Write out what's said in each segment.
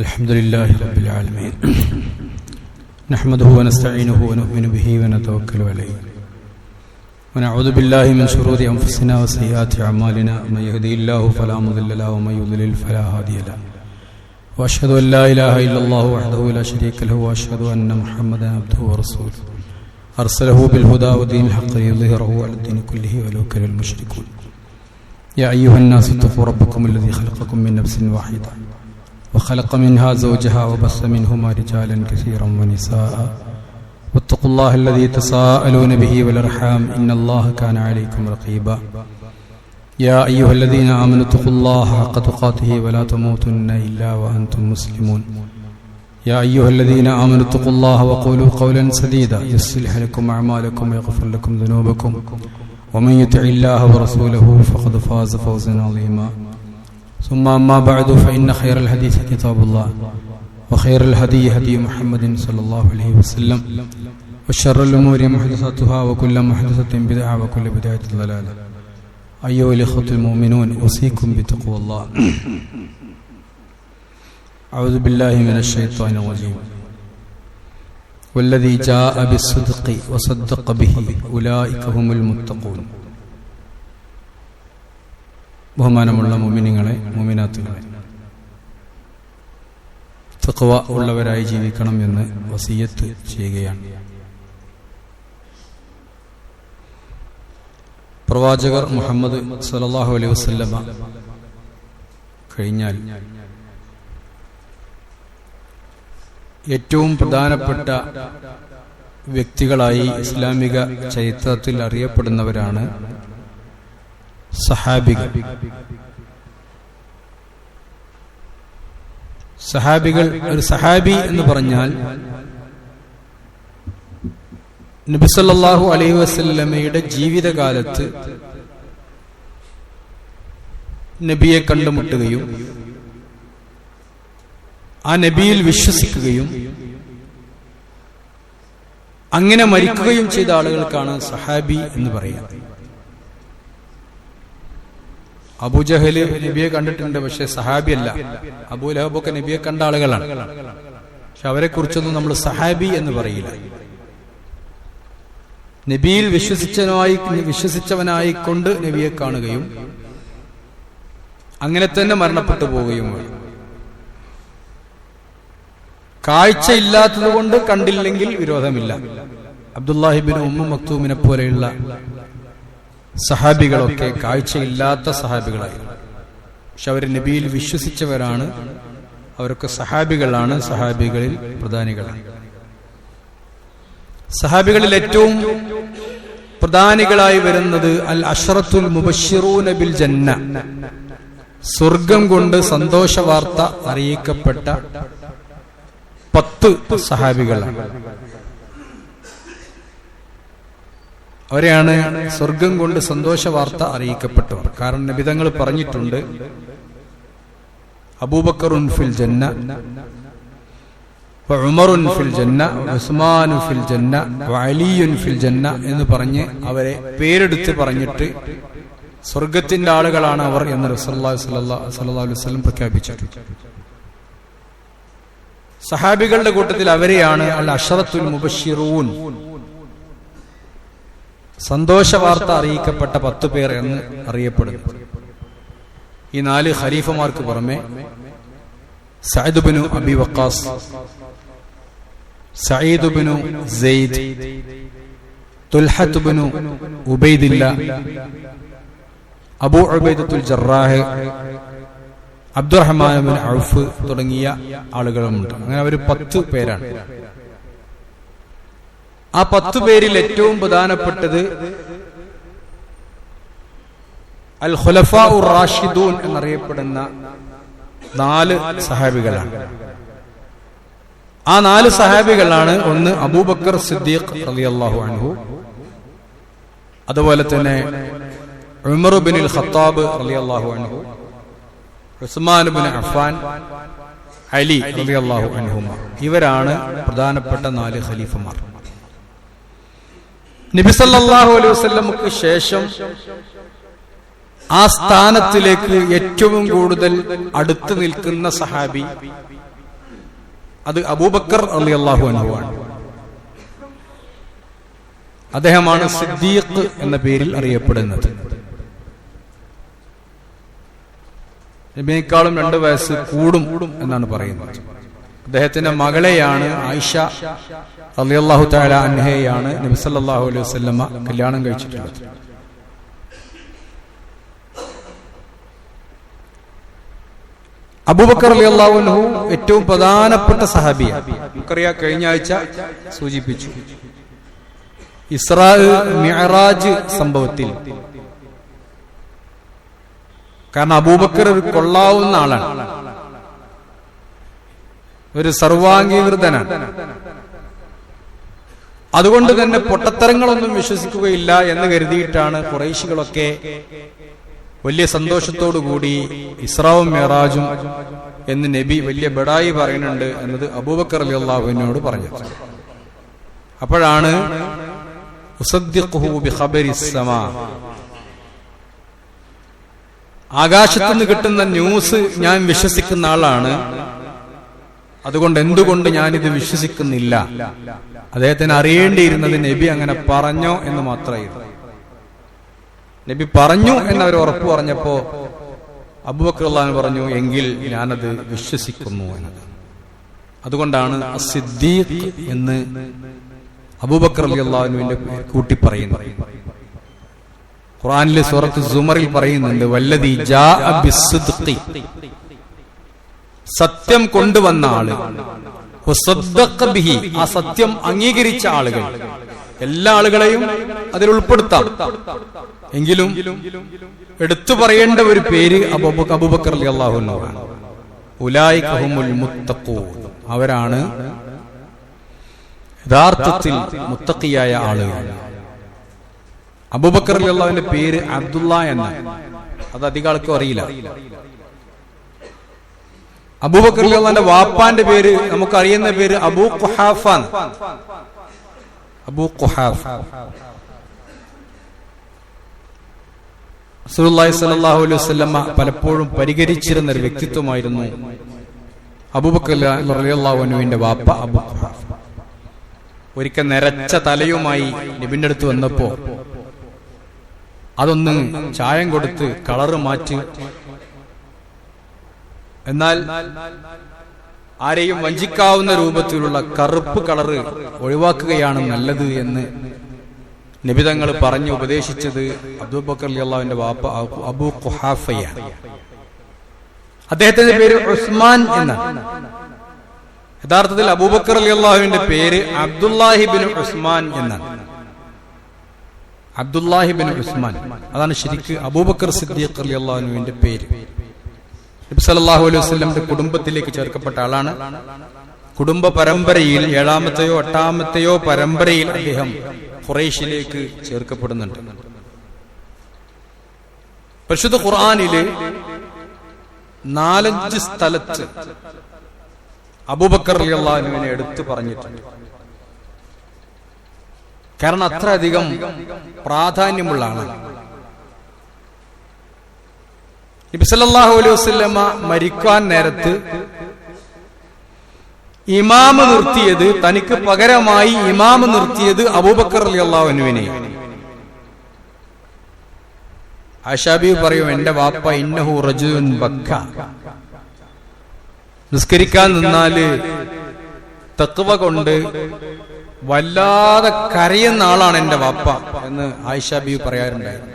الحمدلله رب العالمين نحمده ونستعينه ونؤمن به ونتوكل عليه ونعوذ بالله من شرور أنفسنا وسيئات أعمالنا من يهده الله فلا مضل له ومن يضلل فلا هادي له وأشهد أن لا إله إلا الله وحده لا شريك له وأشهد أن محمدا عبده ورسوله أرسله بالهدى ودين الحق ليظهره على الدين كله ولو كره المشركون يا أيها الناس اتقوا ربكم الذي خلقكم من نفس واحدة وخلق منها زوجها وبث منهما رجالا كثيرا ونساء واتقوا الله الذي تساءلون به والأرحام إن الله كان عليكم رقيبا يا أيها الذين آمنوا اتقوا الله حق تقاته ولا تموتن إلا وأنتم مسلمون يا أيها الذين آمنوا اتقوا الله وقولوا قولا سديدا يصلح لكم أعمالكم ويغفر لكم ذنوبكم ومن يطع الله ورسوله فقد فاز فوزا عظيما ثم أما بعد فإن خير الحديث كتاب الله وخير الهدي هدي محمد صلى الله عليه وسلم وشر الأمور محدثاتها وكل محدثة بدعة وكل بدعة ضلالة أيها الإخوة المؤمنون أوصيكم بتقوى الله أعوذ بالله من الشيطان الرجيم والذي جاء بالصدق وصدق به أولئك هم المتقون ബഹുമാനമുള്ള മുഅ്മിനീങ്ങളെ മുഅ്മിനാത്തുകളെ, തഖ്വ ഉള്ളവരായി ജീവിക്കണം എന്ന് വസിയത്ത് ചെയ്യുകയാണ്. പ്രവാചകർ മുഹമ്മദ് സല്ലല്ലാഹു അലൈഹി വസല്ലമ കഴിഞ്ഞാൽ ഏറ്റവും പ്രധാനപ്പെട്ട വ്യക്തികളായി ഇസ്ലാമിക ചരിത്രത്തിൽ അറിയപ്പെടുന്നവരാണ് സഹാബികൾ. ഒരു സഹാബി എന്ന് പറഞ്ഞാൽ നബി സല്ലല്ലാഹു അലൈഹി വസല്ലമയുടെ ജീവിതകാലത്ത് നബിയെ കണ്ടുമുട്ടുകയും ആ നബിയിൽ വിശ്വസിക്കുകയും അങ്ങനെ മരിക്കുകയും ചെയ്ത ആളുകൾക്കാണ് സഹാബി എന്ന് പറയുക. അബൂജഹല് നബിയെ കണ്ടിട്ടുണ്ട്, പക്ഷെ സഹാബി അല്ല. അബൂലഹബൊക്കെ നബിയെ കണ്ട ആളുകളാണ്, പക്ഷെ അവരെ കുറിച്ചൊന്നും നമ്മൾ സഹാബി എന്ന് പറയില്ല. നബിയിൽ വിശ്വസിച്ചവനായിക്കൊണ്ട് നബിയെ കാണുകയും അങ്ങനെ തന്നെ മരണപ്പെട്ടു പോവുകയും വേണം. കാഴ്ച ഇല്ലാത്തത് കൊണ്ട് കണ്ടില്ലെങ്കിൽ വിരോധമില്ല. അബ്ദുല്ലാഹിബ്നു ഉമ്മു മക്തൂമിനെ പോലെയുള്ള സഹാബികളൊക്കെ കാഴ്ചയില്ലാത്ത സഹാബികളായിരുന്നു, പക്ഷെ അവർ നബിയിൽ വിശ്വസിച്ചവരാണ്. അവരൊക്കെ സഹാബികളാണ്, സഹാബികളിൽ പ്രധാനികളാണ്. സഹാബികളിൽ ഏറ്റവും പ്രധാനികളായി വരുന്നത് അൽ അശ്റത്തുൽ മുബശ്ശിറൂന ബിൽ ജന്ന, സ്വർഗം കൊണ്ട് സന്തോഷ വാർത്ത അറിയിക്കപ്പെട്ട 10 സഹാബികളാണ്. അവരെയാണ് സ്വർഗം കൊണ്ട് സന്തോഷ വാർത്ത അറിയിക്കപ്പെട്ടവർ. കാരണം നബിതങ്ങൾ പറഞ്ഞിട്ടുണ്ട്, അബൂബക്കറുൻ ഫിൽ ജന്ന ഉമറുൻ ഫിൽ ജന്ന ഉസ്മാനു ഫിൽ ജന്ന അലിയുൻ ഫിൽ ജന്ന എന്ന് പറഞ്ഞ് അവരെ പേരെടുത്ത് പറഞ്ഞിട്ട് സ്വർഗത്തിന്റെ ആളുകളാണ് അവർ എന്ന് റസൂലുള്ളാഹി സ്വല്ലല്ലാഹു അലൈഹി വസല്ലം പ്രഖ്യാപിച്ചിട്ടുണ്ട്. സഹാബികളുടെ കൂട്ടത്തിൽ അവരെയാണ് അൽ അശ്റത്തുൽ മുബശ്ശിറൂൻ, സന്തോഷ വാർത്ത അറിയിക്കപ്പെട്ട 10 പേർ എന്ന് അറിയപ്പെടുന്നു. ഈ 4 ഖലീഫമാർക്ക് പുറമെ സഅദ് ഇബ്നു അബി വഖാസ്, സഈദ് ഇബ്നു സെയ്ദ്, തുൽഹത്ത് ഇബ്നു ഉബൈദില്ല, അബൂ ഉബൈദത്തുൽ ജറാഹ്, അബ്ദുറഹ്മാൻ ഇബ്നു ഔഫ് തുടങ്ങിയ ആളുകളുമുണ്ട്. അങ്ങനെ അവർ 10 പേരാണ്. ആ 10 പേരിൽ ഏറ്റവും പ്രധാനപ്പെട്ടത് അൽ ഖുലഫാഉർ റാഷിദൂൻ എന്നറിയപ്പെടുന്ന 4 സഹാബികളാണ്. ആ 4 സഹാബികളാണ്: ഒന്ന് അബൂബക്കർ സിദ്ദീഖ് റളിയല്ലാഹു അൻഹു, അതുപോലെ തന്നെ ഉമർ ഇബ്നുൽ ഖത്താബ് റളിയല്ലാഹു അൻഹു, ഉസ്മാൻ ഇബ്നു അഫ്ഫാൻ, അലി റളിയല്ലാഹു അൻഹുമ. ഇവരാണ് പ്രധാനപ്പെട്ട 4 ഖലീഫമാർ. നബി സല്ലല്ലാഹു അലൈഹി വസല്ലമക്ക് ശേഷം ആ സ്ഥാനത്തിലേക്ക് ഏറ്റവും കൂടുതൽ അടുത്ത് നിൽക്കുന്ന സഹാബി അത് അബൂബക്കർ റളിയല്ലാഹു അൻഹു ആണ്. അദ്ദേഹമാണ് സിദ്ദീഖ് എന്ന പേരിൽ അറിയപ്പെടുന്നത്. നബിയേക്കാളും 2 വയസ്സ് കൂടും എന്നാണ് പറയുന്നത്. അദ്ദേഹത്തിന്റെ മകളെയാണ് ആയിഷ റളിയല്ലാഹു തആല അൻഹയെയാണ് നബി സല്ലല്ലാഹു അലൈഹി വസല്ലമ കല്യാണം കഴിച്ചിട്ടുള്ളത്. അബൂബക്കർ റളിയല്ലാഹു അൻഹു ഏറ്റവും പ്രധാനപ്പെട്ട സഹാബിയാണ്. നമുക്കറിയാം, കഴിഞ്ഞ ആഴ്ച സൂചിപ്പിച്ചു, ഇസ്രാ മിഅ്റാജ് സംഭവത്തിൽ. കാരണം അബൂബക്കർ ഒരു കൊള്ളാവുന്ന ആളാണ്, ഒരു സർവാംഗീകൃതനാണ്. അതുകൊണ്ട് തന്നെ പൊട്ടത്തരങ്ങളൊന്നും വിശ്വസിക്കുകയില്ല എന്ന് കരുതിയിട്ടാണ് ഖുറൈശികളൊക്കെ വലിയ സന്തോഷത്തോടുകൂടി ഇസ്രാവും മിഅ്റാജും എന്ന് നബി വലിയ ബഡായി പറയുന്നുണ്ട് എന്നത് അബൂബക്കർ റളിയല്ലാഹു അൻഹുവിനോട് പറഞ്ഞത്. അപ്പോഴാണ് ഉസദ്ദിഖുഹു ബിഖബരിസ് സമാ, ആകാശത്തുനിന്ന് കിട്ടുന്ന ന്യൂസ് ഞാൻ വിശ്വസിക്കുന്ന ആളാണ്, അതുകൊണ്ട് എന്തുകൊണ്ട് ഞാനിത് വിശ്വസിക്കുന്നില്ല. അദ്ദേഹത്തിന് അറിയേണ്ടിയിരുന്നത് നബി അങ്ങനെ പറഞ്ഞോ എന്ന് മാത്രമായിരുന്നു. നബി പറഞ്ഞു എന്നവർ ഉറപ്പ് പറഞ്ഞപ്പോ അബൂബക്കർ റളിയല്ലാഹു അൻഹു പറഞ്ഞു, എങ്കിൽ ഞാനത് വിശ്വസിക്കുന്നു എന്നത്. അതുകൊണ്ടാണ് സിദ്ദീഖ് എന്ന് അബൂബക്കർ റളിയല്ലാഹു അൻഹുവിന്റെ കൂട്ടി പറയുന്നത്. ഖുർആനിലെ സൂറത്ത് സുമറിൽ പറയുന്നുണ്ട്, വല്ലദീ ജാഅ ബിസ്സിദ്ഖി, സത്യം കൊണ്ടുവന്ന ആള്, വസദ്ദഖ ബിഹി, ആ സത്യം അംഗീകരിച്ച ആളുകൾ. എല്ലാ ആളുകളെയും അതിൽ ഉൾപ്പെടുത്താം, എങ്കിലും എടുത്തു പറയേണ്ട ഒരു പേര് അബൂബക്കർ റളിയല്ലാഹു അൻഹു ആണ്. ഉലൈക ഹുമുൽ മുത്തഖൂൻ, അവരാണ് യഥാർത്ഥത്തിൽ മുത്തഖിയായ ആളുകൾ. അബൂബക്കർ റളിയല്ലാഹുവിന്റെ പേര് അബ്ദുള്ള എന്നാണ്. അത് അധികം ആൾക്കും അറിയില്ല. അബൂബക്കർ റളിയല്ലാഹുവിന്റെ വാപ്പാന്റെ പേര് നമുക്കറിയുന്ന പേര് അബൂ ഖുഹാഫ. അബൂ ഖുഹാഫ റസൂലുള്ളാഹി സ്വല്ലല്ലാഹു അലൈഹി വസല്ലമ പലപ്പോഴും പരിഹരിച്ചിരുന്ന ഒരു വ്യക്തിത്വമായിരുന്നു അബൂബക്കർ റളിയല്ലാഹു അൻഹുവിന്റെ വാപ്പ അബൂ ഖുഹാഫ. ഒരിക്കൽ നരച്ച തലയുമായി നബിന്റെ അടുത്ത് വന്നപ്പോ അതൊന്ന് ചായം കൊടുത്ത് കളറ് മാറ്റി, എന്നാൽ ആരെയും വഞ്ചിക്കാവുന്ന രൂപത്തിലുള്ള കറുപ്പ് കളറ് ഒഴിവാക്കുകയാണ് നല്ലത് എന്ന് നബിതങ്ങൾ പറഞ്ഞു ഉപദേശിച്ചത് അബൂബക്കർ റളിയല്ലാഹുവിന്റെ വാപ്പ അബൂ ഖുഹാഫയാണ്. അദ്ദേഹത്തിന്റെ പേര് ഉസ്മാൻ എന്നാണ്. യഥാർത്ഥത്തിൽ അബൂബക്കർ റളിയല്ലാഹുവിന്റെ പേര് അബ്ദുല്ലാഹിബ്നു ഉസ്മാൻ എന്നാണ്. അബ്ദുല്ലാഹിബ്നു ഉസ്മാൻ, അതാണ് ശരിക്ക് അബൂബക്കർ സിദ്ദീഖ് റളിയല്ലാഹു അൻഹുവിന്റെ പേര്. നബി സല്ലല്ലാഹു അലൈഹി വസല്ലമയുടെ കുടുംബത്തിലേക്ക് ചേർക്കപ്പെട്ട ആളാണ്. കുടുംബ പരമ്പരയിൽ 7ാമത്തെയോ 8ാമത്തെയോ പരമ്പരയിൽ അദ്ദേഹം ഖുറൈശിലേക്ക് ചേർക്കപ്പെടുന്നുണ്ട്. പരിശുദ്ധ ഖുർആനില് 4-5 സ്ഥലത്ത് അബൂബക്കർ റളിയല്ലാഹു അൻഹുവിനെ എടുത്തു പറഞ്ഞിട്ടുണ്ട്. കാരണം അത്രയധികം പ്രാധാന്യമുള്ള ആളാണ്. നബി സല്ലല്ലാഹു അലൈഹി വസല്ലമ മരിക്കാൻ നേരത്ത് ഇമാമ് നിർത്തിയത്, തനിക്ക് പകരമായി ഇമാമ് നിർത്തിയത് അബൂബക്കർ റളിയല്ലാഹു അൻഹുവിനെ. ആയിഷ ബീവി പറയും, എന്റെ വാപ്പ ഇന്നഹു റജുലുൻ ബക്ക, നിസ്കരിക്കാൻ നിന്നാല് തഖ്വ കൊണ്ട് വല്ലാതെ കരയുന്ന ആളാണ് എന്റെ വാപ്പ എന്ന് ആയിഷ ബീവി പറയാറുണ്ടായിരുന്നു.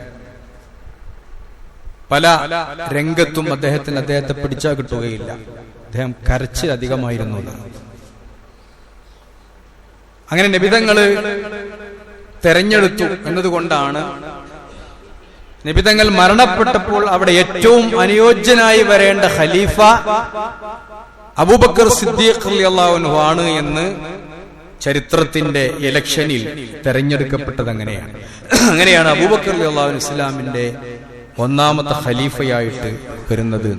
പല രംഗത്തും അദ്ദേഹത്തെ പിടിച്ചാൽ കിട്ടുകയില്ല. അദ്ദേഹം കരച്ചിൽ അധികമായിരുന്നു. അങ്ങനെ നബിതങ്ങള് തെരഞ്ഞെടുത്തു എന്നതുകൊണ്ടാണ് നബിതങ്ങൾ മരണപ്പെട്ടപ്പോൾ അവിടെ ഏറ്റവും അനുയോജ്യനായി വരേണ്ട ഖലീഫ അബൂബക്കർ സിദ്ദീഖ് റളിയല്ലാഹു അൻഹു ആണ് എന്ന് ചരിത്രത്തിന്റെ ഇലക്ഷനിൽ തെരഞ്ഞെടുക്കപ്പെട്ടത്. അങ്ങനെയാണ് അബൂബക്കർ റളിയല്ലാഹു അൻഹു ഇസ്ലാമിന്റെ 1ാമത്തെ ഖലീഫയായിട്ട് വരുന്നത്.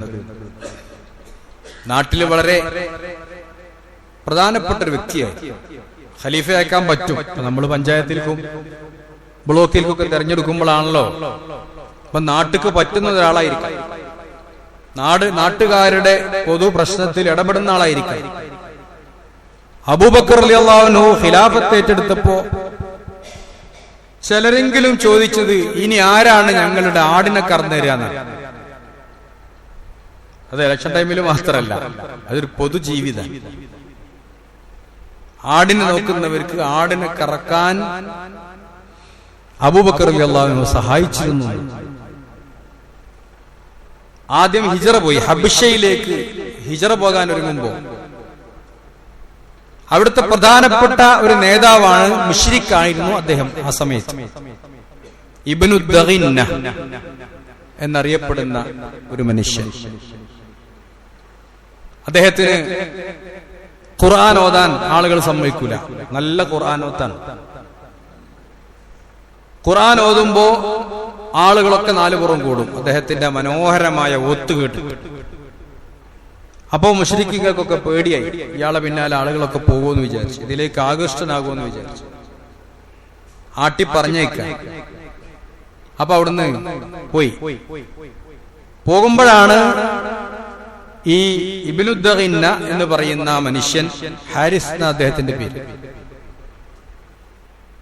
നാട്ടിൽ വളരെ പ്രധാനപ്പെട്ട ഒരു വ്യക്തിയായി. ഖലീഫയാക്കാൻ പറ്റും. നമ്മൾ പഞ്ചായത്തിൽക്കും ബ്ലോക്കിൽക്കൊക്കെ തെരഞ്ഞെടുക്കുമ്പോഴാണല്ലോ അപ്പൊ നാട്ടുക്ക് പറ്റുന്ന ഒരാളായിരിക്കാം, നാട്ടുകാരുടെ പൊതു പ്രശ്നത്തിൽ ഇടപെടുന്ന ആളായിരിക്കാം. അബൂബക്കർ റളിയല്ലാഹു അൻഹു ഖിലാഫത്ത് ഏറ്റെടുത്തപ്പോ ചിലരെങ്കിലും ചോദിച്ചത് ഇനി ആരാണ് ഞങ്ങളുടെ ആടിനെ കറന്നു തരാന്നാണ്. അത് ഇലക്ഷൻ ടൈമിൽ മാത്രമല്ല, അതൊരു പൊതുജീവിതം. ആടിനെ നോക്കുന്നവർക്ക് ആടിനെ കറക്കാൻ അബൂബക്കർ റളിയല്ലാഹു അൻഹു സഹായിച്ചിരുന്നു. ആദ്യം ഹിജറ പോയി, ഹബശയിലേക്ക് ഹിജറ പോകാൻ ഒരുങ്ങുമ്പോ അവിടുത്തെ പ്രധാനപ്പെട്ട ഒരു നേതാവാണ്, മുശ്രിക്കായിരുന്നു അദ്ദേഹം ആ സമയത്ത്. ഇബ്നു ദഗിന്ന എന്നറിയപ്പെടുന്ന ഒരു മനുഷ്യൻ. അദ്ദേഹത്തിന് ഖുർആൻ ഓതാൻ ആളുകൾ സമ്മതിക്കൂല. നല്ല ഖുർആൻ ഓതാൻ. ഖുർആൻ ഓതുമ്പോ ആളുകളൊക്കെ നാലുപുറം കൂടും അദ്ദേഹത്തിന്റെ മനോഹരമായ ഒത്തു കേട്ട്. അപ്പോ മുശ്രിക്കുകൾക്കൊക്കെ പേടിയായി, ഇയാളെ പിന്നാലെ ആളുകളൊക്കെ പോകുമെന്ന് വിചാരിച്ചു, ഇതിലേക്ക് ആകൃഷ്ടനാകുമെന്ന് വിചാരിച്ചു. ആട്ടി പറഞ്ഞേക്കാം. അപ്പൊ അവിടുന്ന് പോയി. പോകുമ്പോഴാണ് ഈ ഇബ്നു ദഗിന്ന എന്ന് പറയുന്ന മനുഷ്യൻ, ഹാരിസ് എന്ന അദ്ദേഹത്തിന്റെ പേര്,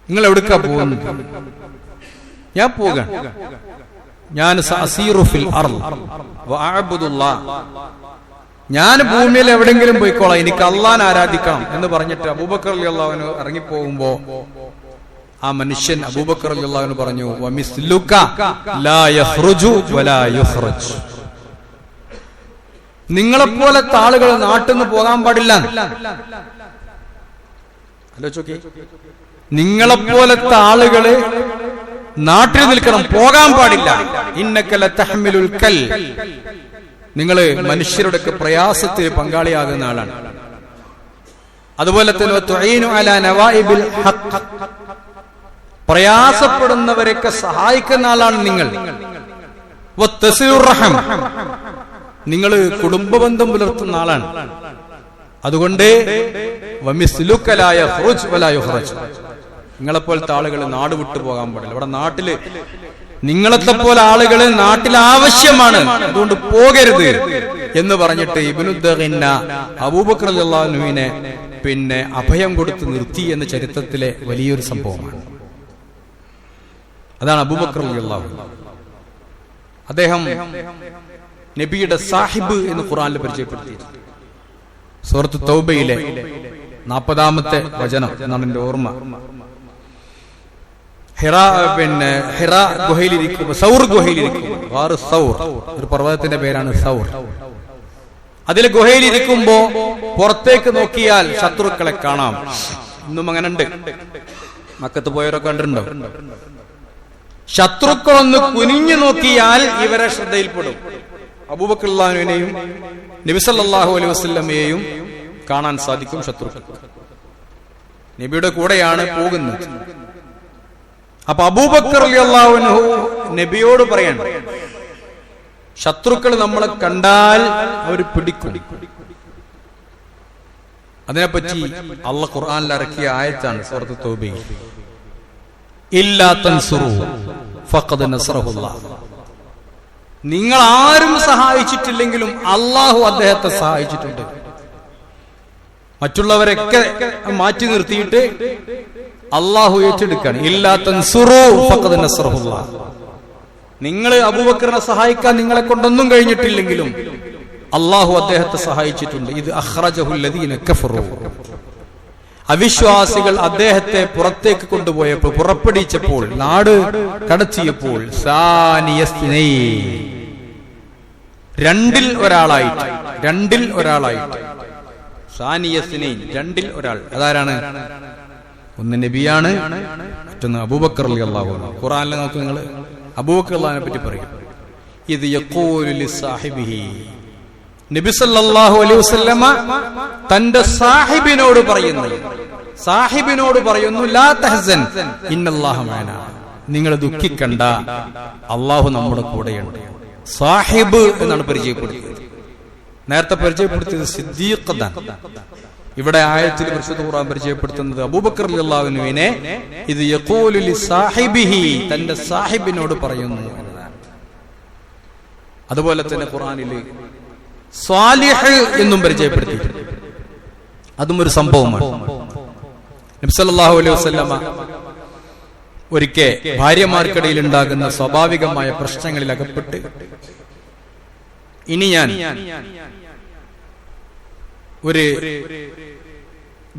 നിങ്ങൾ എവിടേക്കാ പോകുന്നത്? ഞാൻ പോകാൻ, ഞാൻ സഅസീറു ഫിൽ അർള് വഅഅ്ബുദുല്ലാഹ്, ഞാൻ ഭൂമിയിൽ എവിടെങ്കിലും പോയിക്കോളാം, എനിക്ക് അള്ളാഹനെ ആരാധിക്കണം എന്ന് പറഞ്ഞിട്ട് അബൂബക്കർ റളിയല്ലാഹു അൻഹു ഇറങ്ങിപ്പോകുമ്പോ ആ മനുഷ്യൻ അബൂബക്കർ റളിയല്ലാഹു അൻഹു പറഞ്ഞു, വമിസ്ലുക ലാ യഖ്റുജു വലാ യുഖ്റജ്, നിങ്ങളെപ്പോലത്തെ ആളുകൾ നാട്ടിൽ നിന്ന് പോകാൻ പാടില്ല. ആലോചിച്ചോക്കി, നിങ്ങളെപ്പോലത്തെ ആളുകള് നാട്ടിൽ നിൽക്കണം, പോകാൻ പാടില്ല. ഇന്നക ലതഹ്മിലുൽ കൽ, നിങ്ങള് മനുഷ്യരുടെ പ്രയാസത്തിൽ പങ്കാളിയാകുന്ന ആളാണ്. അതുപോലെ തന്നെ തുഈനു അലാ നവായിബിൽ ഹഖ്, പ്രയാസപ്പെടുന്നവരൊക്കെ സഹായിക്കുന്ന ആളാണ് നിങ്ങൾ. വതസിലുർ റഹം, നിങ്ങൾ കുടുംബബന്ധം പുലർത്തുന്ന ആളാണ്. അതുകൊണ്ട് വമിസ്ലുക ലാ യഖ്റുജ് വലാ യുഖ്റജ്, നിങ്ങളെപ്പോലത്തെ ആളുകൾ നാട് വിട്ടു പോകാൻ പാടില്ല. ഇവിടെ നാട്ടില് നിങ്ങളത്തെ പോലെ ആളുകൾ നാട്ടിൽ ആവശ്യമാണ്, അതുകൊണ്ട് പോകരുത് എന്ന് പറഞ്ഞിട്ട് ഇബ്നു ദഗിന്ന അബൂബക്കർ റളിയല്ലാഹു അൻഹുവിനെ പിന്നെ അഭയം കൊടുത്ത് നിർത്തി എന്ന ചരിത്രത്തിലെ വലിയൊരു സംഭവമാണ്. അതാണ് അബൂബക്കർ റളിയല്ലാഹു അൻഹു. അദ്ദേഹം നബിയുടെ സാഹിബ് എന്ന് ഖുർആനിൽ പരിചയപ്പെടുത്തി. സൂറത്ത് തൗബയിലെ 40-ാമത്തെ വചനം എന്നാണ് എന്റെ ഓർമ്മ. ഹിറാ ഗുഹയിലിരിക്കുമ്പോ, സൗർ ഗുഹയിലിരിക്കുമ്പോ, സൗർ ഒരു പർവ്വതത്തിന്റെ പേരാണ് സൗർ. അതിൽ ഗുഹയിലിരിക്കുമ്പോ പുറത്തേക്ക് നോക്കിയാൽ ശത്രുക്കളെ കാണാം. ഇന്നും അങ്ങനെ ഉണ്ട്, മക്കത്ത് പോയവരൊക്കെ കണ്ടിട്ടുണ്ടോ? ശത്രുക്കളൊന്ന് കുനിഞ്ഞു നോക്കിയാൽ ഇവരെ ശ്രദ്ധയിൽപ്പെടും. അബൂബക്കർ റളിയല്ലാഹു അൻഹുവിനെയും നബി സല്ലല്ലാഹു അലൈഹി വസല്ലമയെയും കാണാൻ സാധിക്കും ശത്രുക്കൾ. നബിയുടെ കൂടെയാണ് പോകുന്നത്. അപ്പൊ അബൂബക്കർ റളിയല്ലാഹു അൻഹു നബിയോട് പറയാണ്, ശത്രുക്കൾ നമ്മളെ കണ്ടാൽ അവർ പിടിക്കും. അതിനെപ്പറ്റി അല്ലാഹു ഖുർആനിൽ ഇറക്കിയ ആയത്താണ് സൂറത്ത് തൗബയിൽ, ഇല്ലാ തൻസുറു ഫഖദ് നസറഹുല്ലാഹ്, നിങ്ങൾ ആരും സഹായിച്ചിട്ടില്ലെങ്കിലും അള്ളാഹു അദ്ദേഹത്തെ സഹായിച്ചിട്ടുണ്ട്. മറ്റുള്ളവരൊക്കെ മാറ്റി നിർത്തിയിട്ട് അള്ളാഹു ഏറ്റെടുക്കാണ്. ഇല്ലാ തൻസുറു ഫഖദ് നസറഹുല്ലാഹ്, നിങ്ങൾ അബൂബക്കറിനെ സഹായിക്കാൻ നിങ്ങളെ കൊണ്ടൊന്നും കഴിഞ്ഞിട്ടില്ലെങ്കിലും അള്ളാഹു അദ്ദേഹത്തെ സഹായിച്ചിട്ടുണ്ട്. ഇത് അഖ്റജഹുൽ ലദീന കഫറു, അവിശ്വാസികൾ അദ്ദേഹത്തെ പുറത്തേക്ക് കൊണ്ടുപോയപ്പോൾ, പുറപ്പെടിച്ചപ്പോൾ, നാട് കടത്തിയപ്പോൾ, രണ്ടിൽ ഒരാളായിട്ട് സാനിയസ്നൈൻ, രണ്ടിൽ ഒരാൾ. അതാരാണ്? ഒന്ന് നബിയാണ്, മറ്റൊന്ന് അബൂബക്കർ റളിയല്ലാഹു അൻഹു. ഖുർആനിൽ നോക്ക് നിങ്ങൾ, അബൂബക്കർ റളിയല്ലാഹുവിനെ പറ്റി പറയും, ഇത് യഖൂലു ലിസാഹിബിഹി, നബി സല്ലല്ലാഹു അലൈഹി വസല്ലമ തന്റെ സാഹിബിനോട് പറയുന്നു, ലാ തഹ്സൻ ഇന്നല്ലാഹ മഅനാ, നിങ്ങൾ ദുഃഖിക്കണ്ട, അല്ലാഹു നമ്മുടെ കൂടെയുണ്ട്. സാഹിബ് എന്നാണ് പരിചയപ്പെടുത്തിയത്. നേരത്തെ പരിചയപ്പെടുത്തിയത് സിദ്ദീഖ്. ഇവിടെ ആയത്തിൽ പരിശുദ്ധ ഖുർആൻ പരിചയപ്പെടുത്തുന്നത് അബൂബക്കർ റളിയല്ലാഹു അൻഹുവിനെ ഇത് യഖൂലു ലിസാഹിബിഹി, തന്റെ സാഹിബിനോട് പറയുന്നു എന്നതാണ്. അതുപോലെ തന്നെ ഖുർആനിൽ സ്വാലിഹ് എന്നും പരിചയപ്പെടുത്തി. അതും ഒരു സംഭവമാണ്. നബി സല്ലല്ലാഹു അലൈഹി വസല്ലമ ഒരിക്കൽ ഭാര്യമാർക്കിടയിൽ ഉണ്ടാകുന്ന സ്വാഭാവികമായ പ്രശ്നങ്ങളിൽ അകപ്പെട്ട്, ഇനി ഞാൻ ഒരു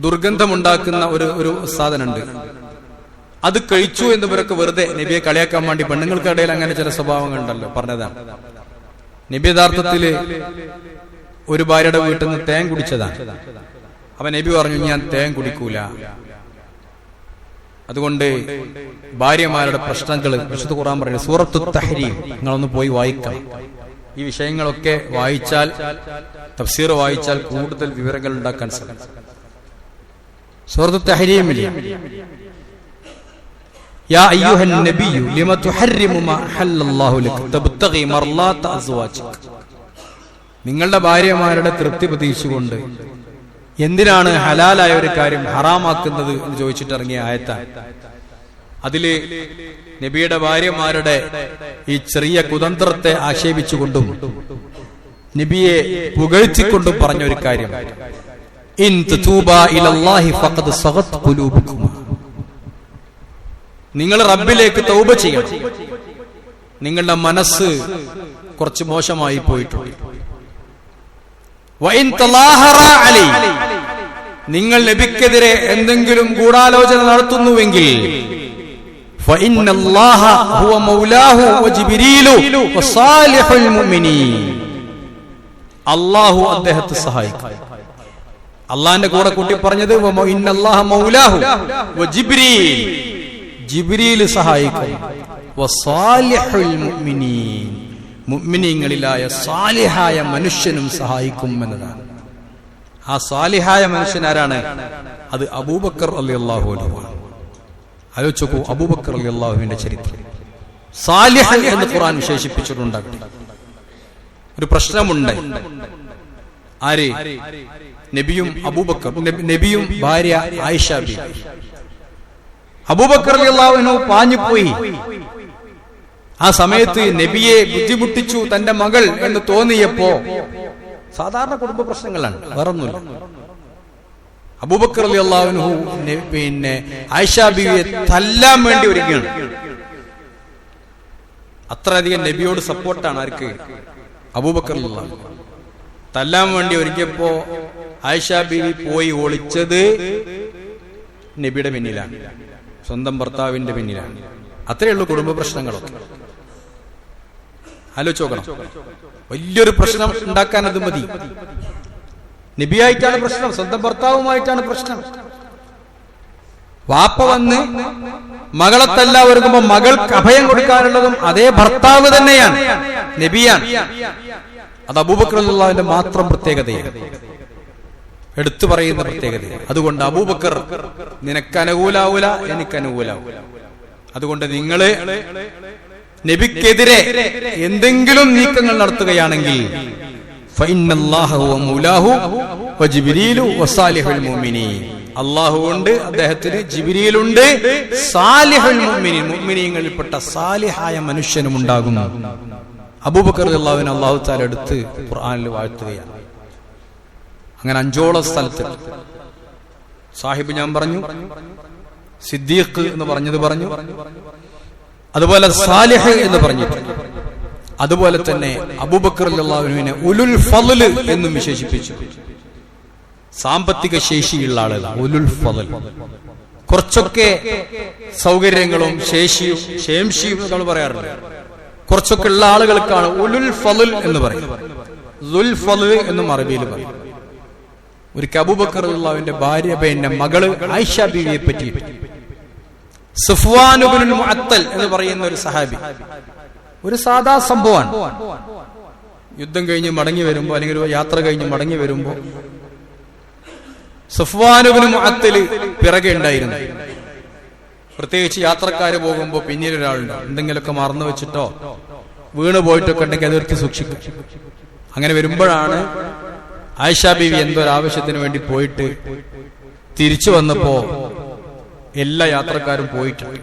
ദുർഗന്ധമുണ്ടാക്കുന്ന ഒരു സാധനമുണ്ട്, അത് കഴിച്ചു എന്നിവരൊക്കെ വെറുതെ നബിയെ കളിയാക്കാൻ വേണ്ടി, പെണ്ണുങ്ങൾക്കിടയിൽ അങ്ങനെ ചില സ്വഭാവങ്ങൾ ഉണ്ടല്ലോ, പറഞ്ഞതാണ്. നബി യഥാർത്ഥത്തില് ഒരു ഭാര്യയുടെ വീട്ടിൽ നിന്ന് തേൻ കുടിച്ചതാണ്. അപ്പൊ നബി പറഞ്ഞു, ഞാൻ തേൻ കുടിക്കൂല. അതുകൊണ്ട് ഭാര്യമാരുടെ പ്രശ്നങ്ങൾ വിശുദ്ധ ഖുർആൻ പറയുന്നത് സൂറത്തു തഹ്രീം നിങ്ങളൊന്ന് പോയി വായിക്കണം. ഈ വിഷയങ്ങളൊക്കെ വായിച്ചാൽ, തഫ്സീർ വായിച്ചാൽ കൂടുതൽ വിവരങ്ങൾ ഉണ്ടാക്കാൻ സാധിക്കും. സൂറത്തു തഹ്രീമിൽ യാ അയ്യുഹൻ നബിയ്യു ലിമ തുഹർരിമു മാ അഹല്ലല്ലാഹു ലക തബ്തഗി മർളാത അസ്വാജിക, നിങ്ങളുടെ ഭാര്യമാരുടെ തൃപ്തി പ്രതീക്ഷിച്ചുകൊണ്ട് എന്തിനാണ് ഹലാലായ ഒരു കാര്യം ഹറാമാക്കുന്നത് എന്ന് ചോദിച്ചിട്ട് ഇറങ്ങിയ ആയത്താണ്. അതില് നബിയുടെ ഭാര്യമാരുടെ ഈ ചെറിയ കുതന്ത്രത്തെ ആക്ഷേപിച്ചുകൊണ്ടും നബിയെ പുകഴ്ത്തിക്കൊണ്ടും പറഞ്ഞ ഒരു കാര്യം, ഇൻ തുതൂബാ ഇലല്ലാഹി ഫഖദ് സഗത് ഖുലൂബുകുമാ, നിങ്ങൾ റബ്ബിലേക്ക് തൗബ ചെയ്യണം, നിങ്ങളുടെ മനസ്സ് കുറച്ച് മോശമായി പോയിട്ടുണ്ട്. വഇൻ തലാഹറാ അലൈ, നിങ്ങൾ നബിക്കെതിരെ എന്തെങ്കിലും ഗൂഢാലോചന നടത്തുന്നുവെങ്കിൽ ഫഇന്നല്ലാഹ ഹുവ മൗലാഹു വജിബ്രീലു വസാലിഹുൽ മുഅ്മിനീൻ, അല്ലാഹു അദ്ദേഹത്തെ സഹായിക്കും. അല്ലാഹുവിന്റെ കൂടെ കൂട്ടി പറഞ്ഞത് ഇന്നല്ലാഹ മൗലാഹു വജിബ്രീൽ, ജിബ്രീൽ സഹായിക്കും, വസാലിഹുൽ മുഅ്മിനീൻ, മുഅ്മിനീങ്ങളിലായ സാലിഹായ മനുഷ്യനും സഹായിക്കും എന്നതാണ്. ആ സാലിഹായ മനുഷ്യൻ ആരാണ്? അത് അബൂബക്കർ റളിയല്ലാഹു അൻഹു. ആലോചിച്ചു, അബൂബക്കർ റളിയല്ലാഹുവിന്റെ ചരിത്രം സാലിഹ് എന്ന് ഖുർആൻ വിശേഷിപ്പിച്ചിട്ടുണ്ട്. ഒരു പ്രശ്നമുണ്ട്. ആര്? നബിയും അബൂബക്കർ, നബിയും ഭാര്യ ആയിഷ ബീവി. അബൂബക്കർ റളിയല്ലാഹു അൻഹു പാഞ്ഞുപോയി. ആ സമയത്ത് നബിയെ ബുദ്ധിമുട്ടിച്ചു തന്റെ മകൾ എന്ന് തോന്നിയപ്പോ, സാധാരണ കുടുംബ പ്രശ്നങ്ങളാണ്, വേറൊന്നുമില്ല. അബൂബക്കർ റളിയല്ലാഹു അൻഹു പിന്നെ ആയിഷ ബീവിയെ തല്ലാൻ വേണ്ടി ഒരുങ്ങുകയാണ്. അത്രയധികം നബിയോട് സപ്പോർട്ടാണ് ആർക്ക്? അബൂബക്കർ റളിയല്ലാഹു അൻഹു. തല്ലാൻ വേണ്ടി ഒരുങ്ങിയപ്പോ ആയിഷ ബീവി പോയി ഒളിച്ചത് നബിയുടെ പിന്നിലാണ്, സ്വന്തം ഭർത്താവിന്റെ പിന്നിലാണ്. അത്രയേ ഉള്ളൂ കുടുംബ പ്രശ്നങ്ങളൊക്കെ. ആലോചിച്ച് നോക്കണം. വലിയൊരു പ്രശ്നം ഉണ്ടാക്കാൻ അത് മതി. നബിയായിട്ടാണ് പ്രശ്നം, സ്വന്തം ഭർത്താവുമായിട്ടാണ് പ്രശ്നം. വാപ്പ വന്ന് മകളെ തല്ലാൻ ഒരുങ്ങുമ്പോ മകൾക്ക് അഭയം കൊടുക്കാനുള്ളതും അതേ ഭർത്താവ് തന്നെയാണ്, നബിയാണ്. അത് അബൂബക്കർ റളിയല്ലാഹുവിന്റെ മാത്രം പ്രത്യേകതയാണ്, എടുത്തു പറയുന്ന പ്രത്യേകതയാണ്. അതുകൊണ്ട് അബൂബക്കർ നിനക്ക് അനുകൂലാവൂല, എനിക്ക് അനുകൂലാവൂല. അതുകൊണ്ട് നിങ്ങള് നബിക്കെതിരെ എന്തെങ്കിലും നീക്കങ്ങൾ നടത്തുകയാണെങ്കിൽ ഫഇന്നല്ലാഹ ഹുവ മൗലാഹു വജിബ്രീലു വസാലിഹുൽ മുഅ്മിനീൻ, അല്ലാഹു ഉണ്ട്, അദ്ദേഹത്തിന് ജിബ്രീലുണ്ട്, സാലിഹുൽ മുഅ്മിനീൻ, മുഅ്മിനീങ്ങളിൽപ്പെട്ട സാലിഹായ മനുഷ്യനും ഉണ്ടാകും. അബൂബക്കർ റളിയല്ലാഹുവിനെ അല്ലാഹു തആല എടുത്ത് ഖുർആനിൽ വാഴ്ത്തുകയാണ്. അങ്ങനെ 5ഓളം സ്ഥലത്ത് സാഹിബ് ഞാൻ പറഞ്ഞു, സിദ്ദീഖ് എന്ന് പറഞ്ഞത് പറഞ്ഞു, അതുപോലെ സാലിഹ് എന്ന് പറഞ്ഞിട്ടുണ്ട്. അതുപോലെ തന്നെ അബൂബക്കർ റളിയല്ലാഹുവിനെ ഉലുൽ ഫളൽ എന്നും വിശേഷിപ്പിച്ചു. സാമ്പത്തിക ശേഷിയുള്ള ആളുകൾ ഉലുൽ ഫളൽ, കുറച്ചൊക്കെ സൗകര്യങ്ങളും ശേഷിയും ശേംഷിയും നമ്മൾ പറയാറുണ്ട്. കുറച്ചൊക്കെ ഉള്ള ആളുകൾക്കാണ് ഉലുൽ ഫളൽ എന്ന് പറയുന്നത്. ദുൽ ഫളൽ എന്നും അറബിയിൽ പറയും. ഒരു അബൂബക്കർ റളിയല്ലാഹുവിന്റെ ഭാര്യ പിന്നെ മകള് ആയിഷ ബീവിയെ പറ്റി സഫ്വാൻ ഇബ്നുൽ മുഅത്തൽ എന്ന് പറയുന്ന ഒരു സഹാബി, ഒരു സാധാ സംഭവമാണ്. യുദ്ധം കഴിഞ്ഞ് മടങ്ങി വരുമ്പോ, അല്ലെങ്കിൽ ഒരു യാത്ര കഴിഞ്ഞ് മടങ്ങി വരുമ്പോ സഫ്വാൻ ഇബ്നുൽ മുഅത്തൽ പിറകെ ഉണ്ടായിരുന്നു. പ്രത്യേകിച്ച് യാത്രക്കാര് പോകുമ്പോ പിന്നീട് ഒരാളുണ്ട്, എന്തെങ്കിലുമൊക്കെ മറന്നു വെച്ചിട്ടോ വീണ് പോയിട്ടൊക്കെ ഉണ്ടെങ്കിൽ അതെടുത്ത് സൂക്ഷിക്കും. അങ്ങനെ വരുമ്പോഴാണ് ആയിഷ ബീവി എന്തോ ഒരാവശ്യത്തിന് വേണ്ടി പോയിട്ട് തിരിച്ചു വന്നപ്പോ എല്ലാ യാത്രക്കാരും പോയിട്ടുണ്ട്.